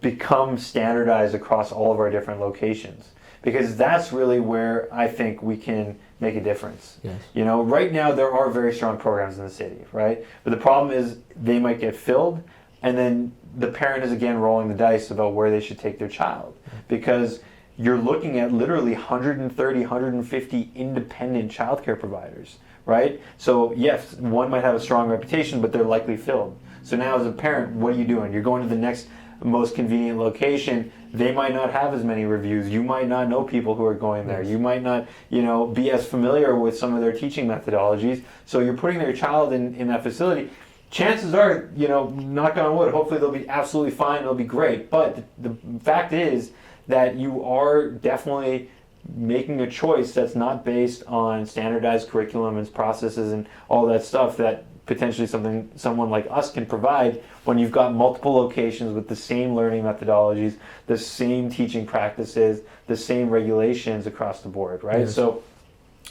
[SPEAKER 2] become standardized across all of our different locations. because that's really where I think we can make a difference.
[SPEAKER 3] Yes.
[SPEAKER 2] Right now there are very strong programs in the city, right? But the problem is they might get filled, and then the parent is again rolling the dice about where they should take their child, because you're looking at literally 130, 150 independent childcare providers, right? So yes, one might have a strong reputation, but they're likely filled. So now as a parent, what are you doing? You're going to the next most convenient location. They might not have as many reviews. You might not know people who are going there. You might not, be as familiar with some of their teaching methodologies. So you're putting their child in that facility. Chances are, knock on wood, hopefully they'll be absolutely fine, they'll be great. But the fact is that you are definitely making a choice that's not based on standardized curriculum and processes and all that stuff that potentially someone like us can provide when you've got multiple locations with the same learning methodologies, the same teaching practices, the same regulations across the board, right?
[SPEAKER 3] Yes.
[SPEAKER 2] So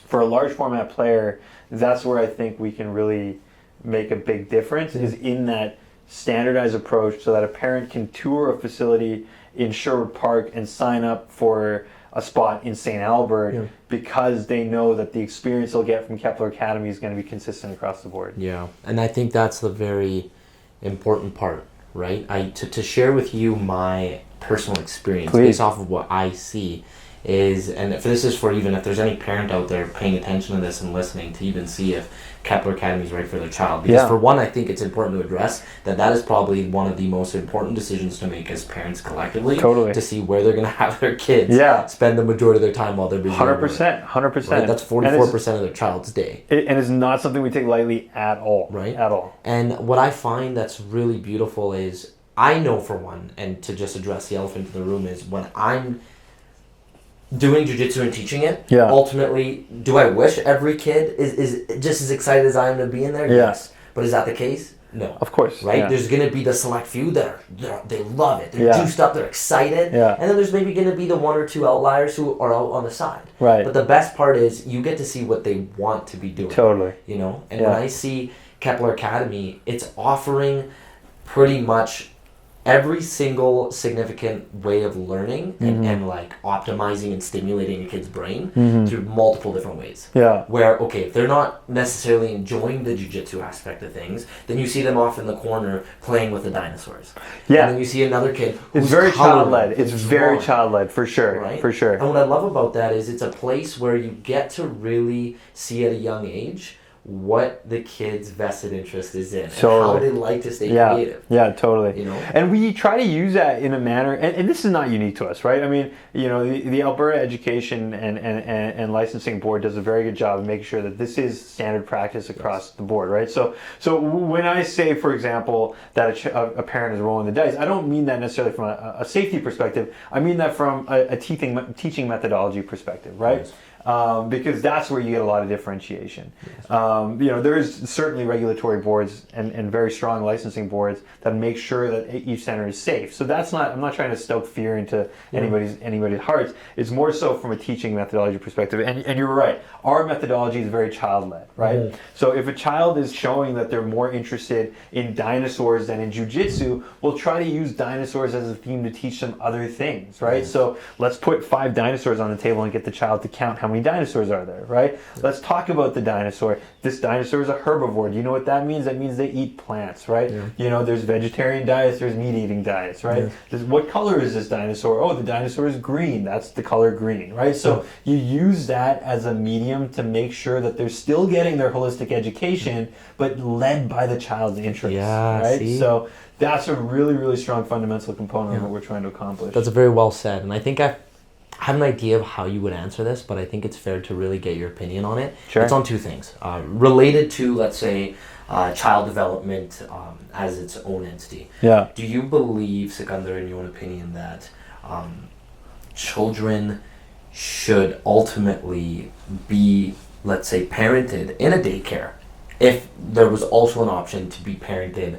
[SPEAKER 2] for a large format player, that's where I think we can really make a big difference, is in that standardized approach, so that a parent can tour a facility in Sherwood Park and sign up for a spot in St. Albert because they know that the experience they'll get from Kepler Academy is going to be consistent across the board.
[SPEAKER 3] Yeah, and I think that's the very important part, right? To share with you my personal experience based off of what I see is, and if this is for even if there's any parent out there paying attention to this and listening to even see if Kepler Academy is right for their child. Because for one, I think it's important to address that is probably one of the most important decisions to make as parents collectively.
[SPEAKER 2] Totally.
[SPEAKER 3] To see where they're going to have their kids spend the majority of their time while they're busy.
[SPEAKER 2] 100%.
[SPEAKER 3] Right? That's 44% of their child's day.
[SPEAKER 2] And it's not something we take lightly at all.
[SPEAKER 3] Right?
[SPEAKER 2] At all.
[SPEAKER 3] And what I find that's really beautiful is, I know for one, and to just address the elephant in the room, is when I'm doing jiu-jitsu and teaching it, ultimately, do I wish every kid is just as excited as I am to be in there? Yes. But is that the case? No.
[SPEAKER 2] Of course.
[SPEAKER 3] Right?
[SPEAKER 2] Yeah.
[SPEAKER 3] There's going to be the select few that they love it. They're juiced up, they're excited.
[SPEAKER 2] Yeah.
[SPEAKER 3] And then there's maybe going to be the one or two outliers who are out on the side.
[SPEAKER 2] Right.
[SPEAKER 3] But the best part is you get to see what they want to be doing.
[SPEAKER 2] Totally.
[SPEAKER 3] And when I see Kepler Academy, it's offering pretty much every single significant way of learning and like optimizing and stimulating a kid's brain through multiple different ways. Yeah. Where, if they're not necessarily enjoying the jiu-jitsu aspect of things, then you see them off in the corner playing with the dinosaurs. Yeah. And then you see another kid who's
[SPEAKER 2] It's very child-led. It's very child-led, for sure.
[SPEAKER 3] Right?
[SPEAKER 2] For sure.
[SPEAKER 3] And what I love about that is it's a place where you get to really see at a young age what the kid's vested interest is in and how they like to stay creative.
[SPEAKER 2] Yeah, totally. And we try to use that in a manner, and this is not unique to us, right? I mean, the Alberta Education and Licensing Board does a very good job of making sure that this is standard practice across the board, right? So when I say, for example, that a parent is rolling the dice, I don't mean that necessarily from a safety perspective. I mean that from a teaching methodology perspective, right? Yes. Because that's where you get a lot of differentiation. Yes. There's certainly regulatory boards and very strong licensing boards that make sure that each center is safe. So I'm not trying to stoke fear into anybody's hearts. It's more so from a teaching methodology perspective. And you're right, our methodology is very child-led, right? Mm-hmm. So if a child is showing that they're more interested in dinosaurs than in jiu-jitsu, we'll try to use dinosaurs as a theme to teach them other things, right? Mm-hmm. So let's put 5 dinosaurs on the table and get the child to count how many dinosaurs are there, right? Let's talk about the dinosaur. This dinosaur is a herbivore. Do you know what that means? That means they eat plants, right? Yeah. There's vegetarian diets, there's meat-eating diets, right? Yeah. What color is this dinosaur? Oh, the dinosaur is green. That's the color green, right? So you use that as a medium to make sure that they're still getting their holistic education, but led by the child's interests, right? See? So that's a really, really strong fundamental component of what we're trying to accomplish.
[SPEAKER 3] That's very well said, and I think I have an idea of how you would answer this, but I think it's fair to really get your opinion on it. Sure. It's on 2 things. Related to, let's say, child development as its own entity. Yeah. Do you believe, Sikandar, in your own opinion, that children should ultimately be, let's say, parented in a daycare if there was also an option to be parented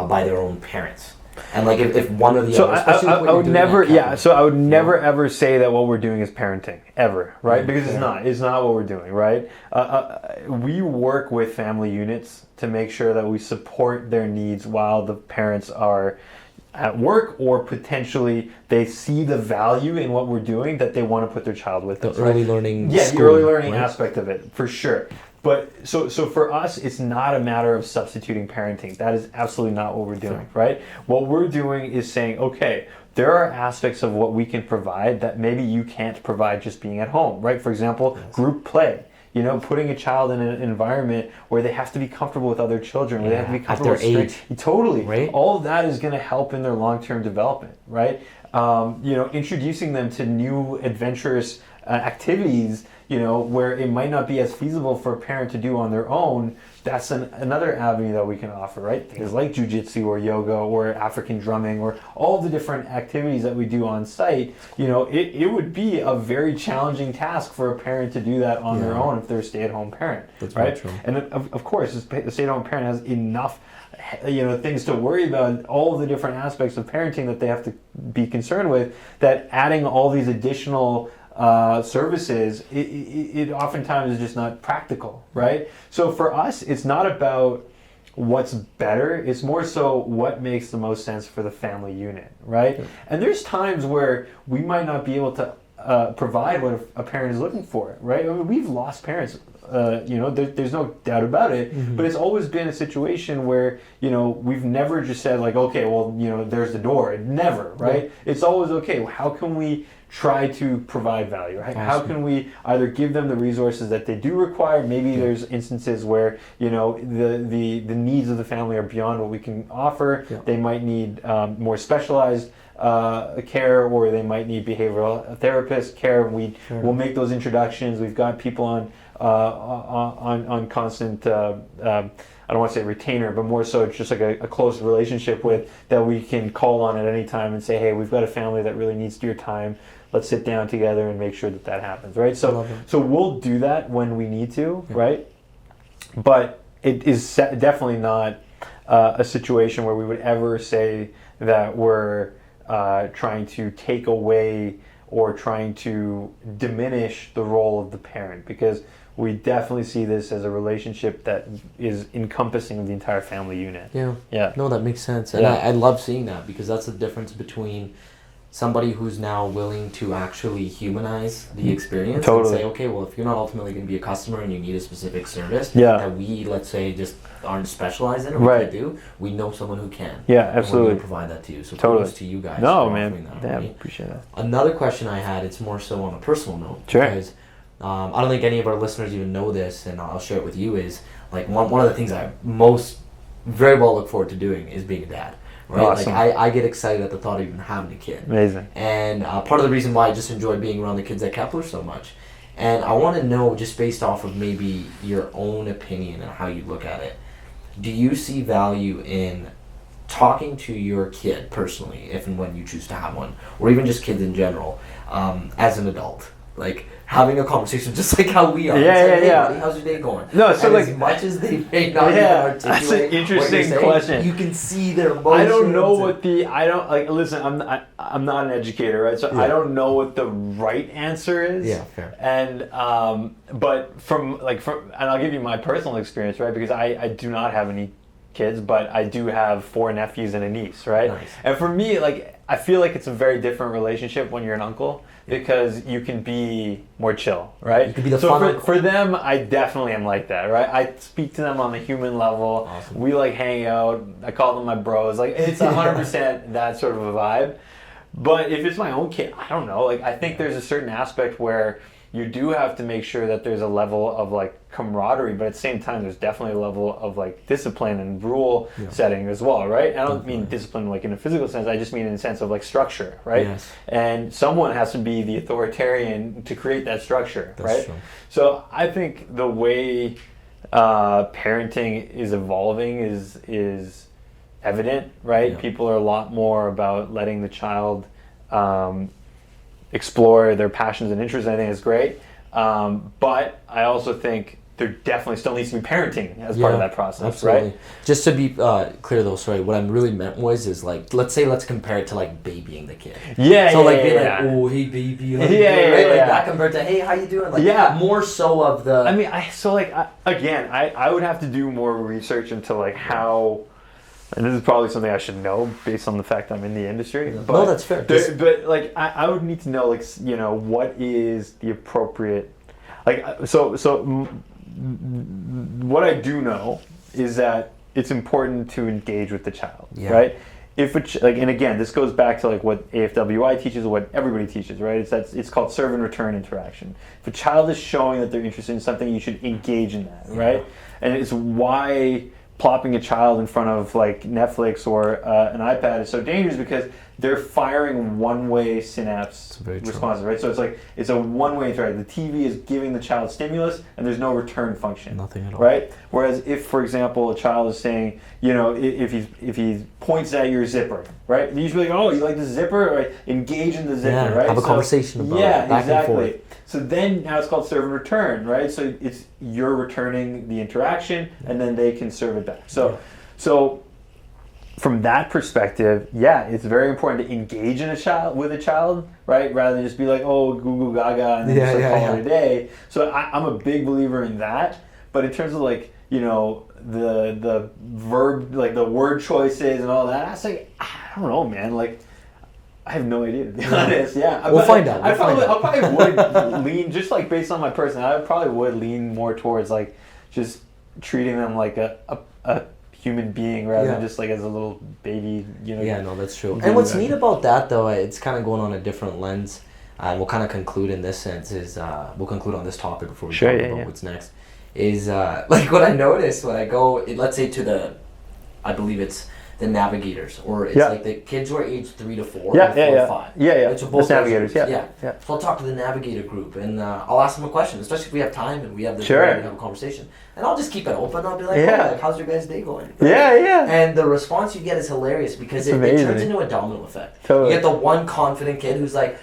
[SPEAKER 3] by their own parents? And like if one or the other,
[SPEAKER 2] I would never, I would never ever say that what we're doing is parenting ever, right? Because it's not what we're doing, right? We work with family units to make sure that we support their needs while the parents are at work, or potentially they see the value in what we're doing that they want to put their child with us.
[SPEAKER 3] The early learning.
[SPEAKER 2] Yeah,
[SPEAKER 3] school,
[SPEAKER 2] the early learning
[SPEAKER 3] right?
[SPEAKER 2] aspect of it, for sure. But so for us, it's not a matter of substituting parenting. That is absolutely not what we're doing, right? What we're doing is saying, okay, there are aspects of what we can provide that maybe you can't provide just being at home, right? For example, group play. You know, putting a child in an environment where they have to be comfortable with other children, where they have to be comfortable
[SPEAKER 3] at their
[SPEAKER 2] with
[SPEAKER 3] age.
[SPEAKER 2] Totally.
[SPEAKER 3] Right?
[SPEAKER 2] All of that is going to help in their long-term development, right? You know, introducing them to new adventurous activities, you know, where it might not be as feasible for a parent to do on their own. That's another avenue that we can offer, right? Things like jiu-jitsu or yoga or African drumming or all the different activities that we do on site. You know, it would be a very challenging task for a parent to do that on their own if they're a stay-at-home parent,
[SPEAKER 3] That's
[SPEAKER 2] right?
[SPEAKER 3] true.
[SPEAKER 2] And of course, the stay-at-home parent has enough, you know, things to worry about, all the different aspects of parenting that they have to be concerned with, that adding all these additional services, it oftentimes is just not practical, right? So for us, it's not about what's better, it's more so what makes the most sense for the family unit, right? Yeah. And there's times where we might not be able to provide what a parent is looking for, right? I mean, we've lost parents, you know, there's no doubt about it, but it's always been a situation where, you know, we've never just said like, okay, well, you know, there's the door. Never, right? Yeah. It's always, okay, well, how can we try to provide value, right? Awesome. How can we either give them the resources that they do require? Maybe there's instances where, you know, the needs of the family are beyond what we can offer. Yeah. They might need more specialized care, or they might need behavioral therapist care. We'll make those introductions. We've got people on constant, I don't want to say retainer, but more so it's just like a close relationship with, that we can call on at any time and say, hey, we've got a family that really needs your time. Let's sit down together and make sure that happens, right? So we'll do that when we need to, right? But it is definitely not a situation where we would ever say that we're trying to take away or trying to diminish the role of the parent, because we definitely see this as a relationship that is encompassing the entire family unit. Yeah.
[SPEAKER 3] No, that makes sense. And I love seeing that, because that's the difference between somebody who's now willing to actually humanize the experience and say, okay, well, if you're not ultimately going to be a customer and you need a specific service that we, let's say, just aren't specialized in, or we can do, we know someone who can.
[SPEAKER 2] Yeah, absolutely.
[SPEAKER 3] And we're going to provide that to you. So kudos to you guys.
[SPEAKER 2] No, man.
[SPEAKER 3] That,
[SPEAKER 2] right? Appreciate that.
[SPEAKER 3] Another question I had, it's more so on a personal note.
[SPEAKER 2] Sure.
[SPEAKER 3] Because I don't think any of our listeners even know this, and I'll share it with you, is like one of the things I most very well look forward to doing is being a dad. Right?
[SPEAKER 2] Awesome.
[SPEAKER 3] Like I get excited at the thought of even having a kid.
[SPEAKER 2] Amazing.
[SPEAKER 3] And part of the reason why I just enjoy being around the kids at Kepler so much. And I want to know, just based off of maybe your own opinion and how you look at it, do you see value in talking to your kid personally, if and when you choose to have one, or even just kids in general, as an adult? Like having a conversation just like how we are. Hey, buddy, how's your day going?
[SPEAKER 2] No, so
[SPEAKER 3] and
[SPEAKER 2] like,
[SPEAKER 3] as much as they may not even articulate,
[SPEAKER 2] that's an interesting
[SPEAKER 3] saying,
[SPEAKER 2] question.
[SPEAKER 3] You can see their emotions.
[SPEAKER 2] I don't know listen, I'm not an educator, right? So I don't know what the right answer is.
[SPEAKER 3] Yeah, fair.
[SPEAKER 2] And but from and I'll give you my personal experience, right? Because I do not have any kids, but I do have 4 nephews and a niece, right?
[SPEAKER 3] Nice.
[SPEAKER 2] And for me, like, I feel like it's a very different relationship when you're an uncle, because you can be more chill, right?
[SPEAKER 3] You can be the fun uncle.
[SPEAKER 2] For them, I definitely am like that, right? I speak to them on the human level.
[SPEAKER 3] Awesome.
[SPEAKER 2] We like hang out. I call them my bros. Like, it's 100% that sort of a vibe. But if it's my own kid, I don't know. Like, I think there's a certain aspect where you do have to make sure that there's a level of like camaraderie, but at the same time there's definitely a level of like discipline and rule setting as well, right? I don't mean discipline like in a physical sense, I just mean in the sense of like structure, right?
[SPEAKER 3] Yes.
[SPEAKER 2] And someone has to be the authoritarian to create that structure.
[SPEAKER 3] That's
[SPEAKER 2] right?
[SPEAKER 3] True.
[SPEAKER 2] So I think the way parenting is evolving is evident, right? People are a lot more about letting the child explore their passions and interests. I think is great, but I also think there definitely still needs to be parenting as part of that process,
[SPEAKER 3] absolutely.
[SPEAKER 2] Right?
[SPEAKER 3] Just to be clear though, sorry, what I really meant was like, let's compare it to like babying the kid. Oh, hey baby, right? Like that compared to, hey, how you doing? Like, more so of the.
[SPEAKER 2] I mean, I would have to do more research into like how and this is probably something I should know based on the fact I'm in the industry.
[SPEAKER 3] Yeah.
[SPEAKER 2] But
[SPEAKER 3] No, that's fair.
[SPEAKER 2] But like, I would need to know, like, you know, what is the appropriate, like, so what I do know is that it's important to engage with the child, right? If like, and again, this goes back to like what AFWI teaches, what everybody teaches, right? It's called serve and return interaction. If a child is showing that they're interested in something, you should engage in that, right? And it's why plopping a child in front of like Netflix or an iPad is so dangerous, because they're firing one-way synapse responses, right? So it's like, it's a one-way interaction. The TV is giving the child stimulus, and there's no return function.
[SPEAKER 3] Nothing at all.
[SPEAKER 2] Right? Whereas if, for example, a child is saying, you know, if he points at your zipper, right? You should be like, oh, you like the zipper? Right? Engage in the zipper, right?
[SPEAKER 3] Have a conversation about it.
[SPEAKER 2] Yeah,
[SPEAKER 3] back
[SPEAKER 2] exactly.
[SPEAKER 3] and forth.
[SPEAKER 2] So then now it's called serve and return, right? So it's you're returning the interaction, and then they can serve it back. So from that perspective, yeah, it's very important to engage in with a child, right? Rather than just be like, oh, goo goo gaga, and then just like call it a day. So I'm a big believer in that. But in terms of like, you know, the verb, like the word choices and all that, I was like, I don't know, man. Like, I have no idea, to be honest. Yeah,
[SPEAKER 3] we'll find out.
[SPEAKER 2] I probably would lean, just like based on my personality, I probably would lean more towards like just treating them like a human being rather than just like as a little baby, you know.
[SPEAKER 3] Yeah, no, that's true. And what's neat about that, though, it's kind of going on a different lens. We'll kind of conclude in this sense is we'll conclude on this topic before we talk about what's next. Is like what I noticed when I go, let's say to the, I believe it's the navigators, or it's like the kids who are age 3 to 4, or 4 to 5.
[SPEAKER 2] It's both navigators.
[SPEAKER 3] So I'll talk to the navigator group, and I'll ask them a question, especially if we have time and we have the ability to have a conversation. And I'll just keep it open. I'll be like, oh, like, how's your guys' day going? And the response you get is hilarious, because it turns into a domino effect. You get the one confident kid who's like,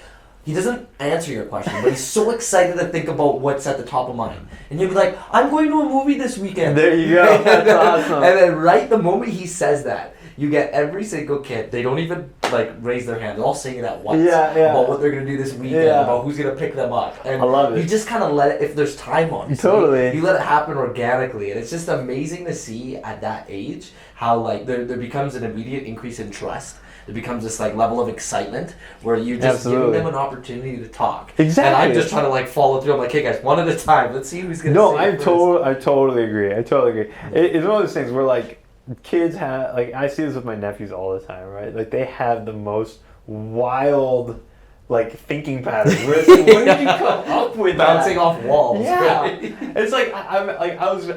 [SPEAKER 3] he doesn't answer your question, but he's so excited to think about what's at the top of mind. And you'll be like, I'm going to a movie this weekend.
[SPEAKER 2] There you go. That's awesome.
[SPEAKER 3] And then right the moment he says that, you get every single kid, they don't even like raise their hand. They're all saying it at once about what they're going to do this weekend, about who's going to pick them up. And
[SPEAKER 2] I love it.
[SPEAKER 3] You just kind of let it, if there's time on it.
[SPEAKER 2] Totally.
[SPEAKER 3] You let it happen organically. And it's just amazing to see at that age how like there becomes an immediate increase in trust. It becomes this like level of excitement where you're just giving them an opportunity to talk.
[SPEAKER 2] Exactly.
[SPEAKER 3] And I'm just trying to like follow through. I'm like, hey guys, one at a time. Let's see who's going to say it first.
[SPEAKER 2] I totally agree. It's one of those things where like kids have, like, I see this with my nephews all the time, right? Like, they have the most wild like thinking patterns. Where it's like, where did you come up with
[SPEAKER 3] bouncing
[SPEAKER 2] that?
[SPEAKER 3] off walls?
[SPEAKER 2] Yeah.
[SPEAKER 3] Right?
[SPEAKER 2] It's like I was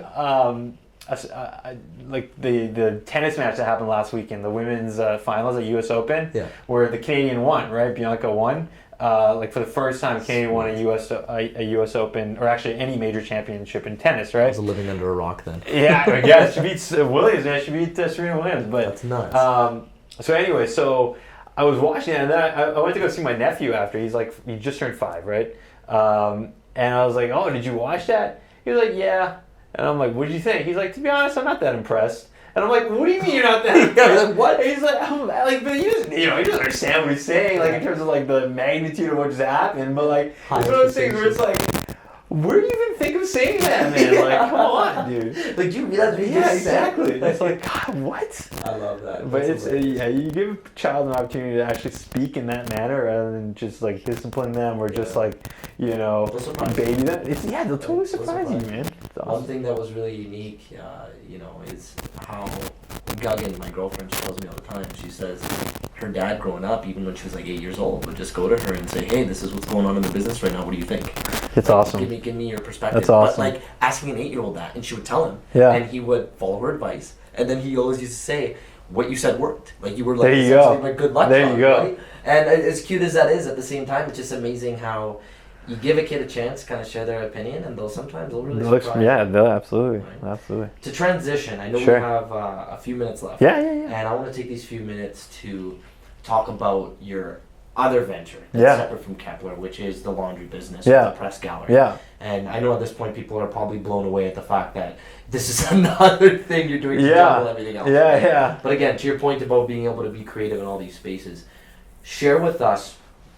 [SPEAKER 2] like the tennis match that happened last weekend, the women's finals at U.S. Open, where the Canadian won, right? Bianca won. Like for the first time, Canadian won a U.S. Open, or actually any major championship in tennis, right?
[SPEAKER 3] I was living under a rock then.
[SPEAKER 2] Yeah, she beat Williams, man. She beat Serena Williams. But
[SPEAKER 3] that's nuts.
[SPEAKER 2] So anyway, so I was watching it, and then I went to go see my nephew after. He just turned 5, right? And I was like, oh, did you watch that? He was like, yeah. And I'm like, what did you think? He's like, to be honest, I'm not that impressed. And I'm like, what do you mean you're not that impressed?
[SPEAKER 3] Like, what?
[SPEAKER 2] And he's like, but he doesn't understand what he's saying, like, in terms of, like, the magnitude of what just happened. But, like, it's one of those things where it's like, where do you even think of saying that, man? Like, come on, dude.
[SPEAKER 3] Like, you realize what you just
[SPEAKER 2] exactly.
[SPEAKER 3] said?
[SPEAKER 2] It's like, God, what?
[SPEAKER 3] I love that.
[SPEAKER 2] But it's you give a child an opportunity to actually speak in that manner rather than just, like, discipline them or just, like, you know, baby them. They'll totally surprise you, man. Awesome.
[SPEAKER 3] One thing that was really unique, is how Guggen, my girlfriend, she tells me all the time, she says her dad growing up, even when she was like 8 years old, would just go to her and say, hey, this is what's going on in the business right now, what do you think?
[SPEAKER 2] It's awesome.
[SPEAKER 3] Give me your perspective.
[SPEAKER 2] That's awesome.
[SPEAKER 3] But like asking an 8-year-old that, and she would tell him, and he would follow her advice, and then he always used to say, what you said worked. Like you were like,
[SPEAKER 2] there you go.
[SPEAKER 3] Like, good luck.
[SPEAKER 2] There you go.
[SPEAKER 3] Right? And as cute as that is, at the same time, it's just amazing how you give a kid a chance to kind of share their opinion, and they'll really surprise you.
[SPEAKER 2] Yeah, they'll absolutely.
[SPEAKER 3] Right?
[SPEAKER 2] Absolutely.
[SPEAKER 3] To transition, I know we have a few minutes left.
[SPEAKER 2] Yeah.
[SPEAKER 3] And I want to take these few minutes to talk about your other venture that's separate from Kepler, which is the laundry business, the press gallery.
[SPEAKER 2] Yeah.
[SPEAKER 3] And I know at this point people are probably blown away at the fact that this is another thing you're doing to juggle everything else.
[SPEAKER 2] Yeah.
[SPEAKER 3] But again, to your point about being able to be creative in all these spaces, share with us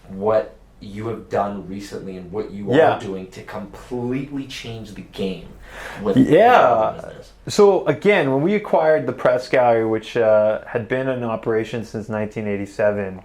[SPEAKER 3] what you have done recently and what you are doing to completely change the game with the business.
[SPEAKER 2] So again, when we acquired the press gallery, which had been in operation since 1987,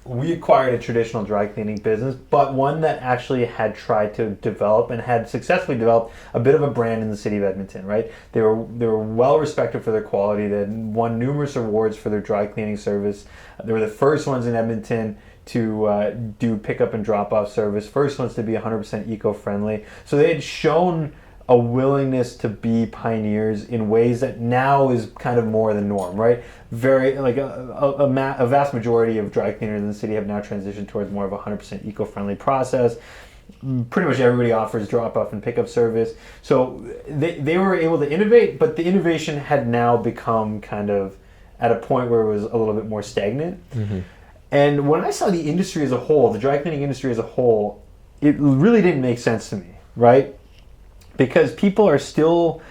[SPEAKER 2] we acquired a traditional dry cleaning business, but one that actually had tried to develop and had successfully developed a bit of a brand in the city of Edmonton, right? They were well respected for their quality. They had won numerous awards for their dry cleaning service. They were the first ones in Edmonton to do pickup and drop off service, first ones to be 100% eco-friendly. So they had shown a willingness to be pioneers in ways that now is kind of more the norm, right? Very like a vast majority of dry cleaners in the city have now transitioned towards more of a 100% eco-friendly process. Pretty much everybody offers drop-off and pickup service. So they were able to innovate, but the innovation had now become kind of at a point where it was a little bit more stagnant. Mm-hmm. And when I saw the industry as a whole, the dry cleaning industry as a whole, it really didn't make sense to me, right? Because people are still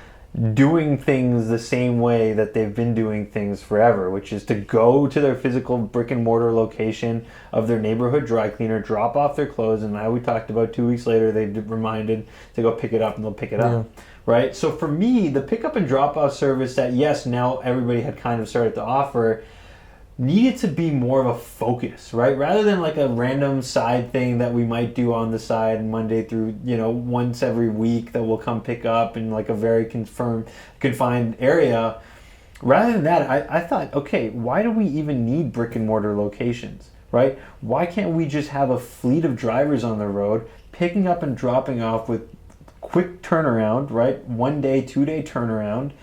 [SPEAKER 2] doing things the same way that they've been doing things forever, which is to go to their physical brick and mortar location of their neighborhood dry cleaner, drop off their clothes, and now we talked about 2 weeks later they're reminded to go pick it up and they'll pick it up, right? So for me, the pickup and drop off service that, yes, now everybody had kind of started to offer needed to be more of a focus, right? Rather than like a random side thing that we might do on the side Monday through, once every week that we'll come pick up in like a very confined area. Rather than that, I thought, okay, why do we even need brick and mortar locations, right? Why can't we just have a fleet of drivers on the road picking up and dropping off with quick turnaround, right? 1 day, 2 day turnaround,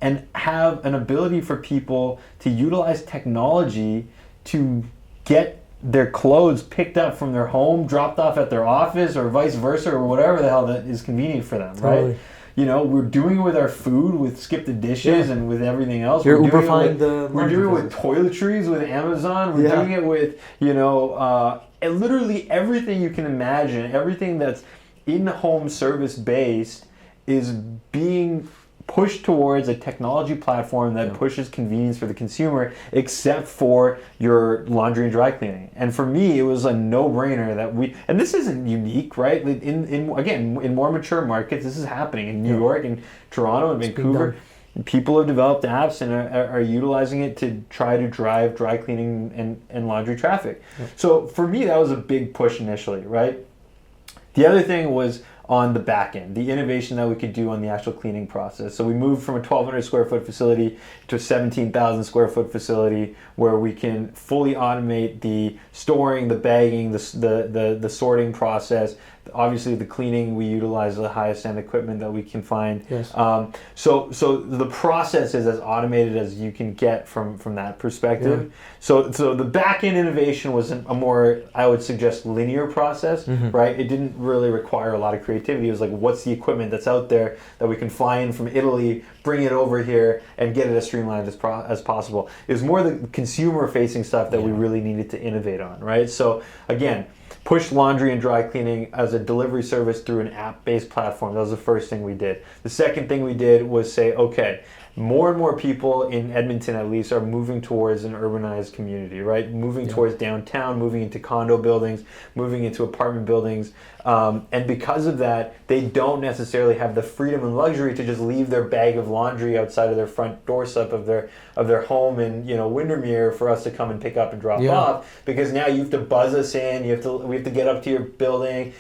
[SPEAKER 2] and have an ability for people to utilize technology to get their clothes picked up from their home, dropped off at their office, or vice versa, or whatever the hell that is convenient for them, right? We're doing it with our food, with Skip the Dishes, and with everything else. We're doing it with toiletries, with Amazon. We're doing it with, and literally everything you can imagine, everything that's in-home service-based is being pushed towards a technology platform that pushes convenience for the consumer, except for your laundry and dry cleaning. And for me, it was a no-brainer that and this isn't unique, right? In more mature markets, this is happening in New York and Toronto and Vancouver. People have developed apps and are utilizing it to try to drive dry cleaning and laundry traffic. So for me, that was a big push initially, right? The other thing was on the back end, the innovation that we could do on the actual cleaning process. So we moved from a 1,200 square foot facility to a 17,000 square foot facility where we can fully automate the storing, the bagging, the sorting process. Obviously, the cleaning, we utilize the highest end equipment that we can find.
[SPEAKER 3] Yes.
[SPEAKER 2] So the process is as automated as you can get from that perspective. Yeah. So the back end innovation was a more, I would suggest, linear process, right? It didn't really require a lot of creativity. It was like, what's the equipment that's out there that we can fly in from Italy, bring it over here, and get it as streamlined as possible. It was more the consumer-facing stuff that we really needed to innovate on, right? So again, push laundry and dry cleaning as a delivery service through an app-based platform. That was the first thing we did. The second thing we did was say, okay, more and more people in Edmonton, at least, are moving towards an urbanized community, right? Moving towards downtown, moving into condo buildings, moving into apartment buildings. And because of that, they don't necessarily have the freedom and luxury to just leave their bag of laundry outside of their front doorstep of their home in Windermere for us to come and pick up and drop off. Because now you have to buzz us in. We have to get up to your building.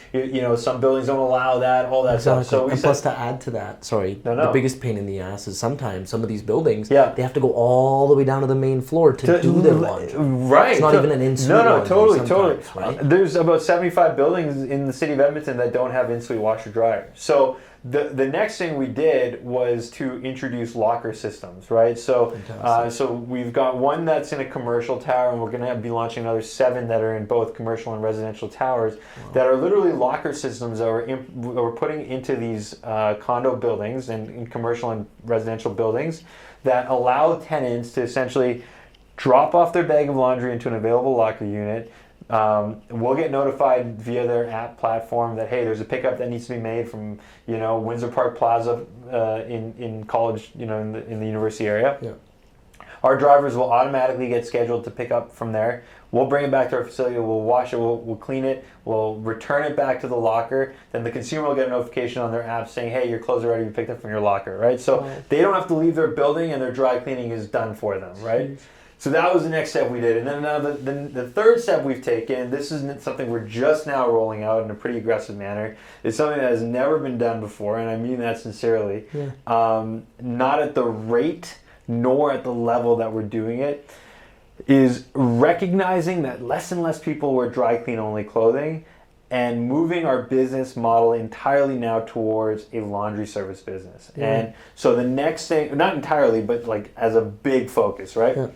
[SPEAKER 2] Some buildings don't allow that. All that stuff. So
[SPEAKER 3] plus to add to that, the biggest pain in the ass is sometimes some of these buildings they have to go all the way down to the main floor to do their laundry.
[SPEAKER 2] Right.
[SPEAKER 3] It's not even an in-suite laundry.
[SPEAKER 2] Totally.
[SPEAKER 3] Right?
[SPEAKER 2] There's about 75 buildings in the city of Edmonton that don't have in-suite washer dryer. So the next thing we did was to introduce locker systems, right? So we've got one that's in a commercial tower, and we're going to be launching another 7 that are in both commercial and residential towers that are literally locker systems that we're putting into these condo buildings and in commercial and residential buildings that allow tenants to essentially drop off their bag of laundry into an available locker unit. We'll get notified via their app platform that, hey, there's a pickup that needs to be made from Windsor Park Plaza in College, in the university area. Our drivers will automatically get scheduled to pick up from there. We'll bring it back to our facility, we'll wash it, we'll clean it, we'll return it back to the locker. Then the consumer will get a notification on their app saying, hey, your clothes are ready to be picked up from your locker, right? So they don't have to leave their building, and their dry cleaning is done for them, right? So that was the next step we did. And then now the third step we've taken, this is something we're just now rolling out in a pretty aggressive manner. It's something that has never been done before, and I mean that sincerely. Not at the rate nor at the level that we're doing it, is recognizing that less and less people wear dry clean only clothing and moving our business model entirely now towards a laundry service business. And so the next thing, not entirely, but like as a big focus, right?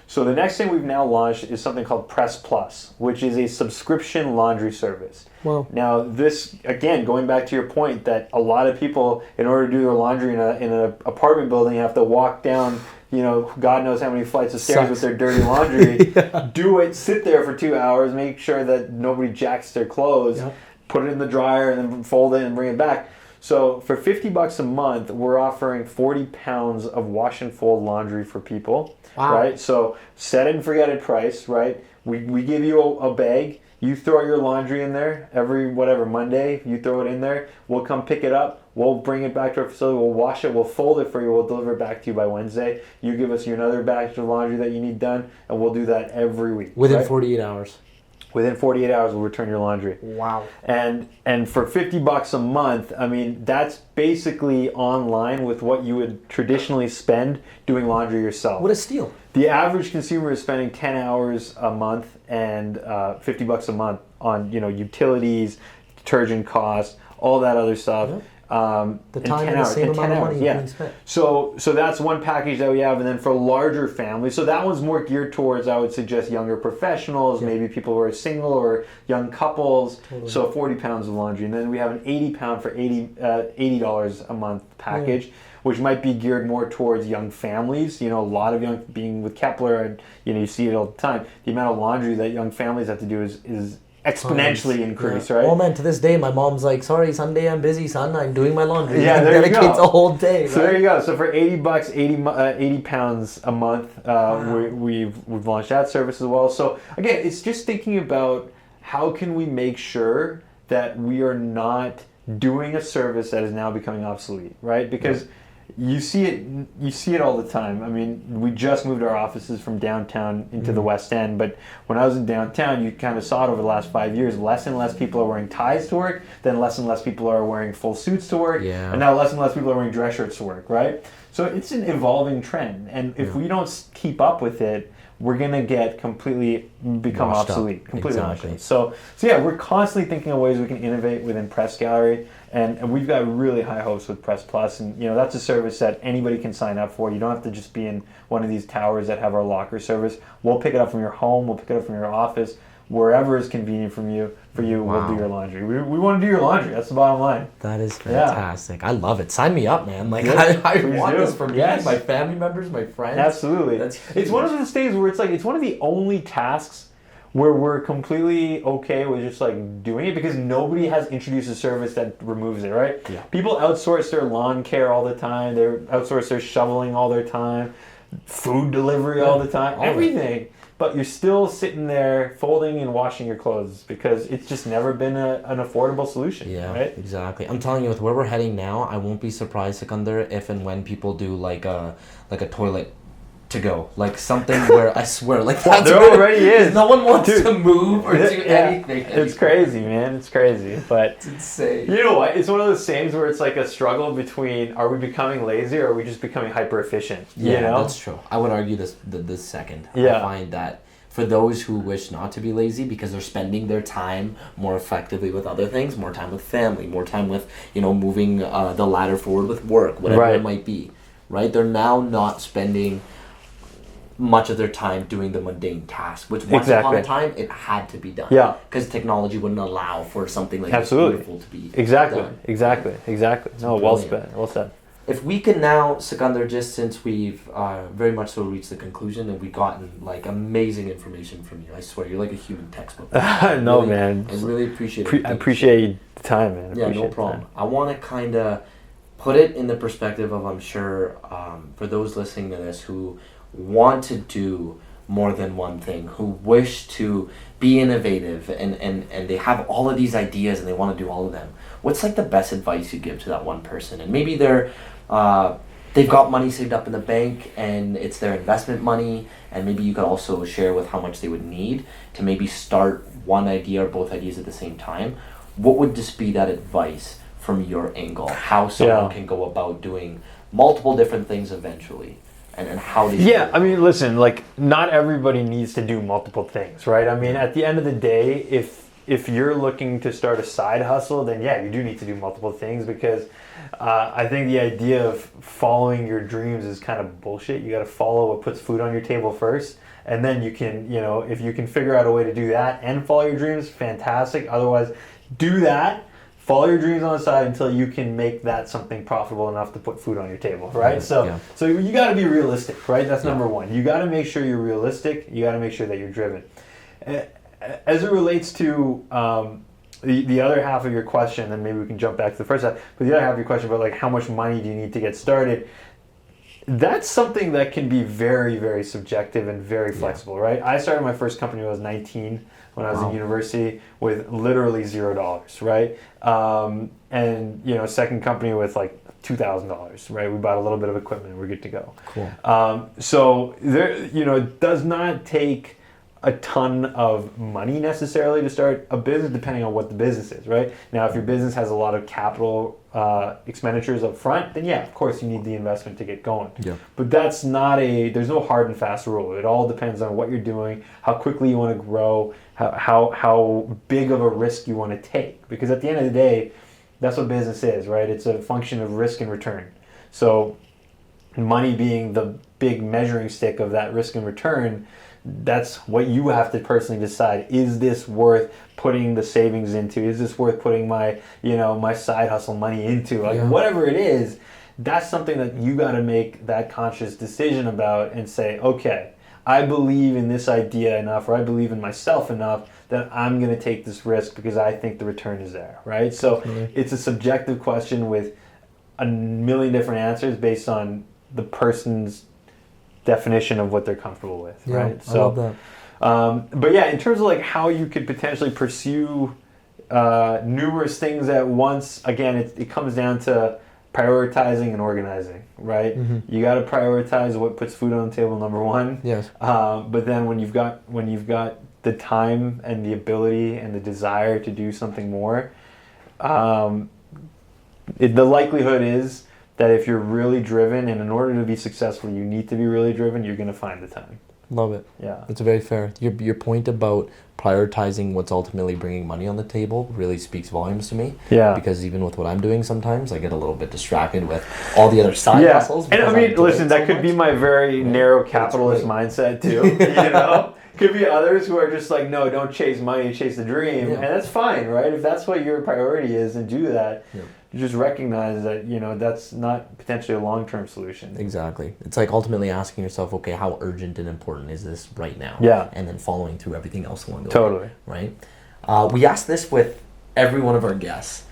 [SPEAKER 2] So the next thing we've now launched is something called Press Plus, which is a subscription laundry service. Now this, again, going back to your point that a lot of people, in order to do their laundry in an apartment building, have to walk down, you know, God knows how many flights of stairs with their dirty laundry, do it, sit there for 2 hours, make sure that nobody jacks their clothes, put it in the dryer and then fold it and bring it back. So for $50 a month, we're offering 40 pounds of wash and fold laundry for people, right? So set it and forget it price, right? We give you a bag. You throw your laundry in there every Monday. You throw it in there. We'll come pick it up. We'll bring it back to our facility. We'll wash it. We'll fold it for you. We'll deliver it back to you by Wednesday. You give us another batch of laundry that you need done, and we'll do that every week.
[SPEAKER 3] Within 48 hours.
[SPEAKER 2] Within 48 hours, we'll return your laundry.
[SPEAKER 3] Wow.
[SPEAKER 2] And for $50 a month, I mean, that's basically online with what you would traditionally spend doing laundry yourself.
[SPEAKER 3] What a steal.
[SPEAKER 2] The average consumer is spending 10 hours a month and $50 a month on, you know, utilities, detergent costs, all that other stuff.
[SPEAKER 3] The time and the same amount of money being spent.
[SPEAKER 2] So that's one package that we have, and then for larger families, so that one's more geared towards, I would suggest, younger professionals, maybe people who are single or young couples. So 40 pounds of laundry, and then we have an 80 pound for $80 a month package, which might be geared more towards young families. You know, a lot of young, being with Kepler, and you know, you see it all the time. The amount of laundry that young families have to do is exponentially increase, right?
[SPEAKER 3] Oh man, to this day, my mom's like, sorry, Sunday I'm busy, son. I'm doing my laundry.
[SPEAKER 2] Yeah, there you go.
[SPEAKER 3] Dedicates a whole day.
[SPEAKER 2] So there you go. So for $80, 80 pounds a month, we've launched that service as well. So again, it's just thinking about how can we make sure that we are not doing a service that is now becoming obsolete, right? Because you see it all the time. I mean, we just moved our offices from downtown into the West End, but when I was in downtown, you kind of saw it over the last 5 years. Less and less people are wearing ties to work, then less and less people are wearing full suits to work, and now less and less people are wearing dress shirts to work, right? So it's an evolving trend, and if we don't keep up with it, we're gonna get become obsolete, completely obsolete. So yeah, we're constantly thinking of ways we can innovate within Press Gallery. And we've got really high hopes with Press Plus, and you know, that's a service that anybody can sign up for. You don't have to just be in one of these towers that have our locker service. We'll pick it up from your home. We'll pick it up from your office, wherever is convenient for you. We'll do your laundry. We want to do your laundry. That's the bottom line.
[SPEAKER 3] That is fantastic. I love it. Sign me up, man. Like I want this for me, my family members, my friends.
[SPEAKER 2] Absolutely. It's one of those days where it's one of the only tasks where we're completely okay with just like doing it, because nobody has introduced a service that removes it, right? People outsource their lawn care all the time. They outsource their shoveling all their time, food delivery all the time, everything. But you're still sitting there folding and washing your clothes because it's just never been an affordable solution, right?
[SPEAKER 3] Exactly. I'm telling you, with where we're heading now, I won't be surprised, Sikandar, if and when people do like a toilet to go, like something where I swear, like that's
[SPEAKER 2] there already is.
[SPEAKER 3] No one wants to move or do anything.
[SPEAKER 2] It's crazy, man. It's crazy, but
[SPEAKER 3] it's insane.
[SPEAKER 2] You know what? It's one of those things where it's like a struggle between: are we becoming lazy or are we just becoming hyper efficient?
[SPEAKER 3] Yeah,
[SPEAKER 2] you know?
[SPEAKER 3] That's true. I would argue this second.
[SPEAKER 2] Yeah.
[SPEAKER 3] I find that for those who wish not to be lazy because they're spending their time more effectively with other things, more time with family, more time with moving the ladder forward with work, whatever it might be, right? They're now not spending much of their time doing the mundane task, which once upon a time it had to be done. Yeah. Because technology wouldn't allow for something like this beautiful to be done.
[SPEAKER 2] Exactly. No, well said.
[SPEAKER 3] If we can now, Sikandar, just since we've very much so reached the conclusion and we've gotten like amazing information from you, I swear you're like a human textbook.
[SPEAKER 2] No, man.
[SPEAKER 3] I really appreciate it.
[SPEAKER 2] I appreciate the time, man.
[SPEAKER 3] Yeah, no problem. I want to kind of put it in the perspective of, I'm sure, for those listening to this who want to do more than one thing, who wish to be innovative and they have all of these ideas and they want to do all of them, what's like the best advice you give to that one person? And maybe they've got money saved up in the bank and it's their investment money, and maybe you could also share with how much they would need to maybe start one idea or both ideas at the same time. What would just be that advice from your angle, how someone can go about doing multiple different things eventually? And how do you
[SPEAKER 2] I mean, listen, like, not everybody needs to do multiple things, right? I mean, at the end of the day, if you're looking to start a side hustle, then you do need to do multiple things, because I think the idea of following your dreams is kind of bullshit. You got to follow what puts food on your table first, and then you can, if you can figure out a way to do that and follow your dreams, fantastic. Otherwise, do that. Follow your dreams on the side until you can make that something profitable enough to put food on your table, right? So you got to be realistic, right? That's number one. You got to make sure you're realistic. You got to make sure that you're driven. As it relates to the other half of your question, and maybe we can jump back to the first half, but the other half of your question about like how much money do you need to get started, that's something that can be very, very subjective and very flexible, right? I started my first company when I was 19. When I was in university with literally $0, right? And second company with like $2,000, right? We bought a little bit of equipment and we're good to go.
[SPEAKER 3] Cool.
[SPEAKER 2] So there, it does not take a ton of money necessarily to start a business, depending on what the business is, right? Now, if your business has a lot of capital expenditures up front, then of course you need the investment to get going.
[SPEAKER 3] Yeah.
[SPEAKER 2] But that's not there's no hard and fast rule. It all depends on what you're doing, how quickly you want to grow, how big of a risk you want to take. Because at the end of the day, that's what business is, right? It's a function of risk and return. So money being the big measuring stick of that risk and return, that's what you have to personally decide. Is this worth putting the savings into? Is this worth putting my, my side hustle money into? Like whatever it is, that's something that you got to make that conscious decision about and say, okay, I believe in this idea enough, or I believe in myself enough that I'm going to take this risk because I think the return is there, right? So it's a subjective question with a million different answers based on the person's definition of what they're comfortable with, right?
[SPEAKER 3] I love that.
[SPEAKER 2] But in terms of like how you could potentially pursue numerous things at once, again, it comes down to prioritizing and organizing, right? Mm-hmm. You got to prioritize what puts food on the table, number one.
[SPEAKER 3] Yes.
[SPEAKER 2] But then when you've got the time and the ability and the desire to do something more, the likelihood is that if you're really driven, and in order to be successful, you need to be really driven, you're going to find the time.
[SPEAKER 3] Love it.
[SPEAKER 2] Yeah.
[SPEAKER 3] It's very fair. Your point about prioritizing what's ultimately bringing money on the table really speaks volumes to me.
[SPEAKER 2] Yeah.
[SPEAKER 3] Because even with what I'm doing sometimes, I get a little bit distracted with all the other side hustles.
[SPEAKER 2] And I mean, listen, that could be my very narrow capitalist mindset too, Could be others who are just like, no, don't chase money, chase the dream. And that's fine, right? If that's what your priority is, and do that. Yeah. You just recognize that, that's not potentially a long-term solution.
[SPEAKER 3] Exactly. It's like ultimately asking yourself, okay, how urgent and important is this right now?
[SPEAKER 2] Yeah.
[SPEAKER 3] And then following through everything else along the way.
[SPEAKER 2] Totally.
[SPEAKER 3] Right? We ask this with every one of our guests.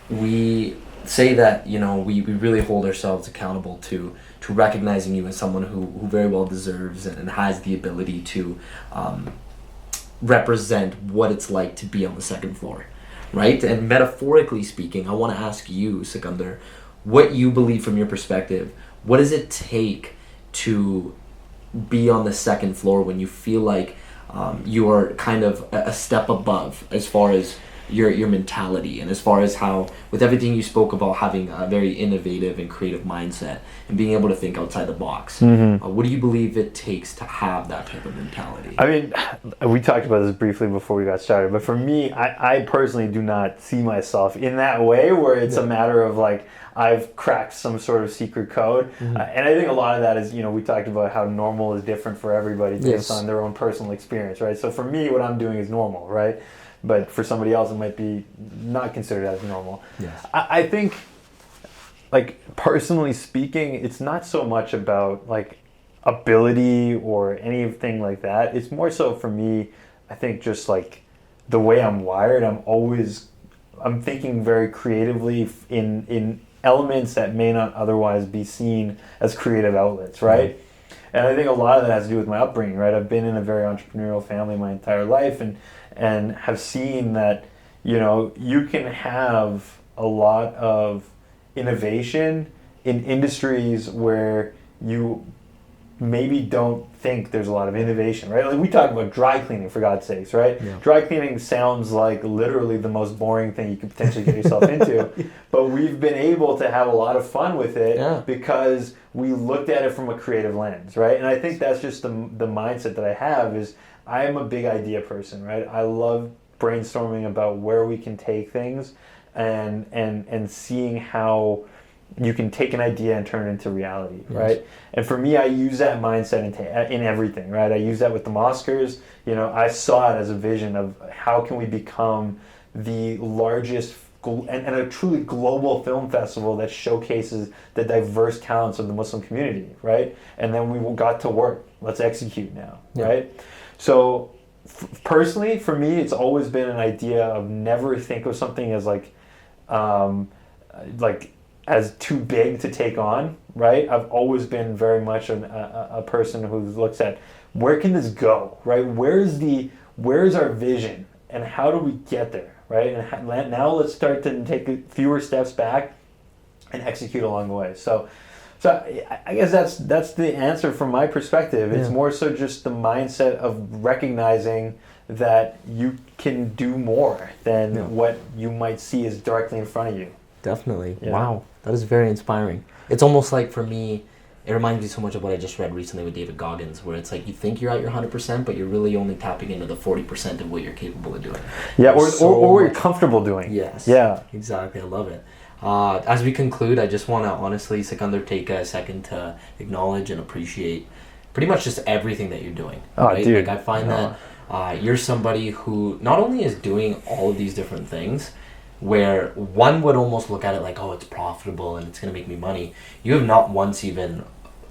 [SPEAKER 3] We say that, we really hold ourselves accountable to recognizing you as someone who very well deserves and has the ability to represent what it's like to be on the second floor. Right? And metaphorically speaking, I want to ask you, Sikandar, what you believe from your perspective. What does it take to be on the second floor when you feel like you are kind of a step above as far as your mentality, and as far as how, with everything you spoke about, having a very innovative and creative mindset and being able to think outside the box? Mm-hmm. What do you believe it takes to have that type of mentality?
[SPEAKER 2] I mean, we talked about this briefly before we got started, but for me, I personally do not see myself in that way where it's a matter of like, I've cracked some sort of secret code. Mm-hmm. And I think a lot of that is, we talked about how normal is different for everybody based on their own personal experience, right? So for me, what I'm doing is normal, right? But for somebody else, it might be not considered as normal. Yes. I think, like, personally speaking, it's not so much about, like, ability or anything like that. It's more so for me, I think, just, like, the way I'm wired, I'm thinking very creatively in elements that may not otherwise be seen as creative outlets, right? Mm-hmm. And I think a lot of that has to do with my upbringing, right? I've been in a very entrepreneurial family my entire life, and have seen that, you know, you can have a lot of innovation in industries where you maybe don't think there's a lot of innovation, right? Like we talk about dry cleaning, for God's sakes, right?
[SPEAKER 3] Yeah.
[SPEAKER 2] Dry cleaning sounds like literally the most boring thing you could potentially get yourself into, but we've been able to have a lot of fun with it because we looked at it from a creative lens, right? And I think that's just the mindset that I have is I am a big idea person, right? I love brainstorming about where we can take things and seeing how you can take an idea and turn it into reality, right? And for me, I use that mindset in everything, right? I use that with the Oscars. You know, I saw it as a vision of how can we become the largest and a truly global film festival that showcases the diverse talents of the Muslim community, right? And then we got to work. Let's execute now, right? So personally, for me, it's always been an idea of never think of something as like as too big to take on, right? I've always been very much a person who looks at where can this go, right? Where's our vision and how do we get there, right? And now let's start to take fewer steps back and execute along the way. So I guess that's the answer from my perspective. It's more so just the mindset of recognizing that you can do more than what you might see is directly in front of you.
[SPEAKER 3] Definitely. Yeah. Wow. That is very inspiring. It's almost like, for me, it reminds me so much of what I just read recently with David Goggins, where it's like you think you're at your 100%, but you're really only tapping into the 40% of what you're capable of doing.
[SPEAKER 2] Yeah, or what you're comfortable doing.
[SPEAKER 3] Yes.
[SPEAKER 2] Yeah.
[SPEAKER 3] Exactly. I love it. As we conclude, I just want to honestly, Sikandar, take a second to acknowledge and appreciate pretty much just everything that you're doing.
[SPEAKER 2] Oh,
[SPEAKER 3] right?
[SPEAKER 2] dude.
[SPEAKER 3] Like I find that you're somebody who not only is doing all of these different things, where one would almost look at it like, oh, it's profitable and it's going to make me money. You have not once even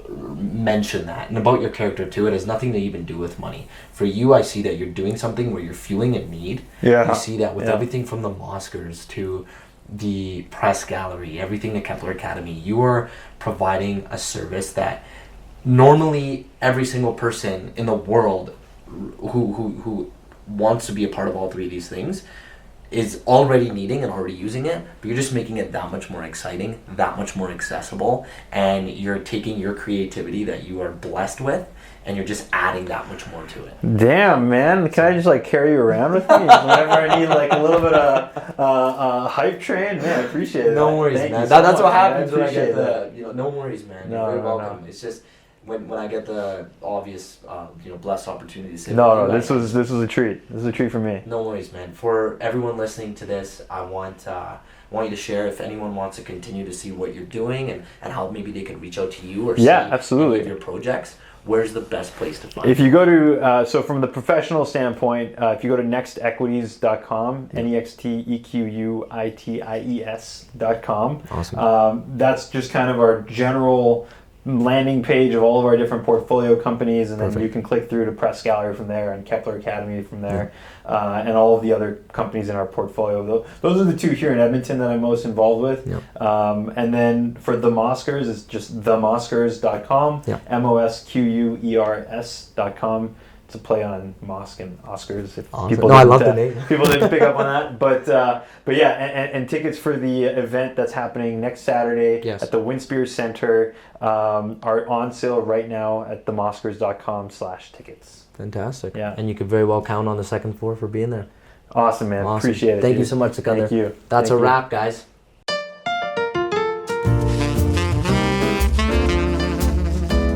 [SPEAKER 3] mentioned that. And about your character too, it has nothing to even do with money. For you, I see that you're doing something where you're fueling a need.
[SPEAKER 2] Yeah.
[SPEAKER 3] You see that with everything from the Oscars to the press gallery, everything at Kepler Academy. You are providing a service that normally every single person in the world who wants to be a part of all three of these things is already needing and already using it, but you're just making it that much more exciting, that much more accessible, and you're taking your creativity that you are blessed with, and you're just adding that much more to it.
[SPEAKER 2] Damn, man. Can I just like carry you around with me whenever I need like a little bit of hype train? Man, I appreciate it.
[SPEAKER 3] No worries,
[SPEAKER 2] Thank
[SPEAKER 3] man.
[SPEAKER 2] You so
[SPEAKER 3] That's
[SPEAKER 2] much,
[SPEAKER 3] what happens
[SPEAKER 2] man.
[SPEAKER 3] when I get the, no worries, man.
[SPEAKER 2] No,
[SPEAKER 3] You're very
[SPEAKER 2] no,
[SPEAKER 3] welcome.
[SPEAKER 2] no.
[SPEAKER 3] It's just when I get the obvious, blessed opportunity to say
[SPEAKER 2] No, this was a treat. This was a treat for me.
[SPEAKER 3] No worries, man. For everyone listening to this, I want you to share if anyone wants to continue to see what you're doing and how maybe they could reach out to you or see
[SPEAKER 2] absolutely.
[SPEAKER 3] any of your projects. Where's the best place to find
[SPEAKER 2] If you go to, so from the professional standpoint, if you go to nextequities.com, nextequities.com,
[SPEAKER 3] Awesome.
[SPEAKER 2] That's just kind of our general landing page of all of our different portfolio companies, and then you can click through to Press Gallery from there and Kepler Academy from there, and all of the other companies in our portfolio. Those are the two here in Edmonton that I'm most involved with. And then for the Oscars, it's just themosquers.com, MOSQUERS.com. It's a play on mosque and Oscars. If people
[SPEAKER 3] I love the name.
[SPEAKER 2] People didn't pick up on that, but yeah, and tickets for the event that's happening next Saturday at the Winspear Center are on sale right now at themosquers.com/tickets.
[SPEAKER 3] Fantastic.
[SPEAKER 2] Yeah,
[SPEAKER 3] and you could very well count on the second floor for being there.
[SPEAKER 2] Awesome, man.
[SPEAKER 3] Awesome.
[SPEAKER 2] Appreciate it.
[SPEAKER 3] Thank
[SPEAKER 2] dude.
[SPEAKER 3] you so much, Sikandar.
[SPEAKER 2] Thank you.
[SPEAKER 3] That's
[SPEAKER 2] Thank
[SPEAKER 3] a
[SPEAKER 2] you.
[SPEAKER 3] wrap, guys.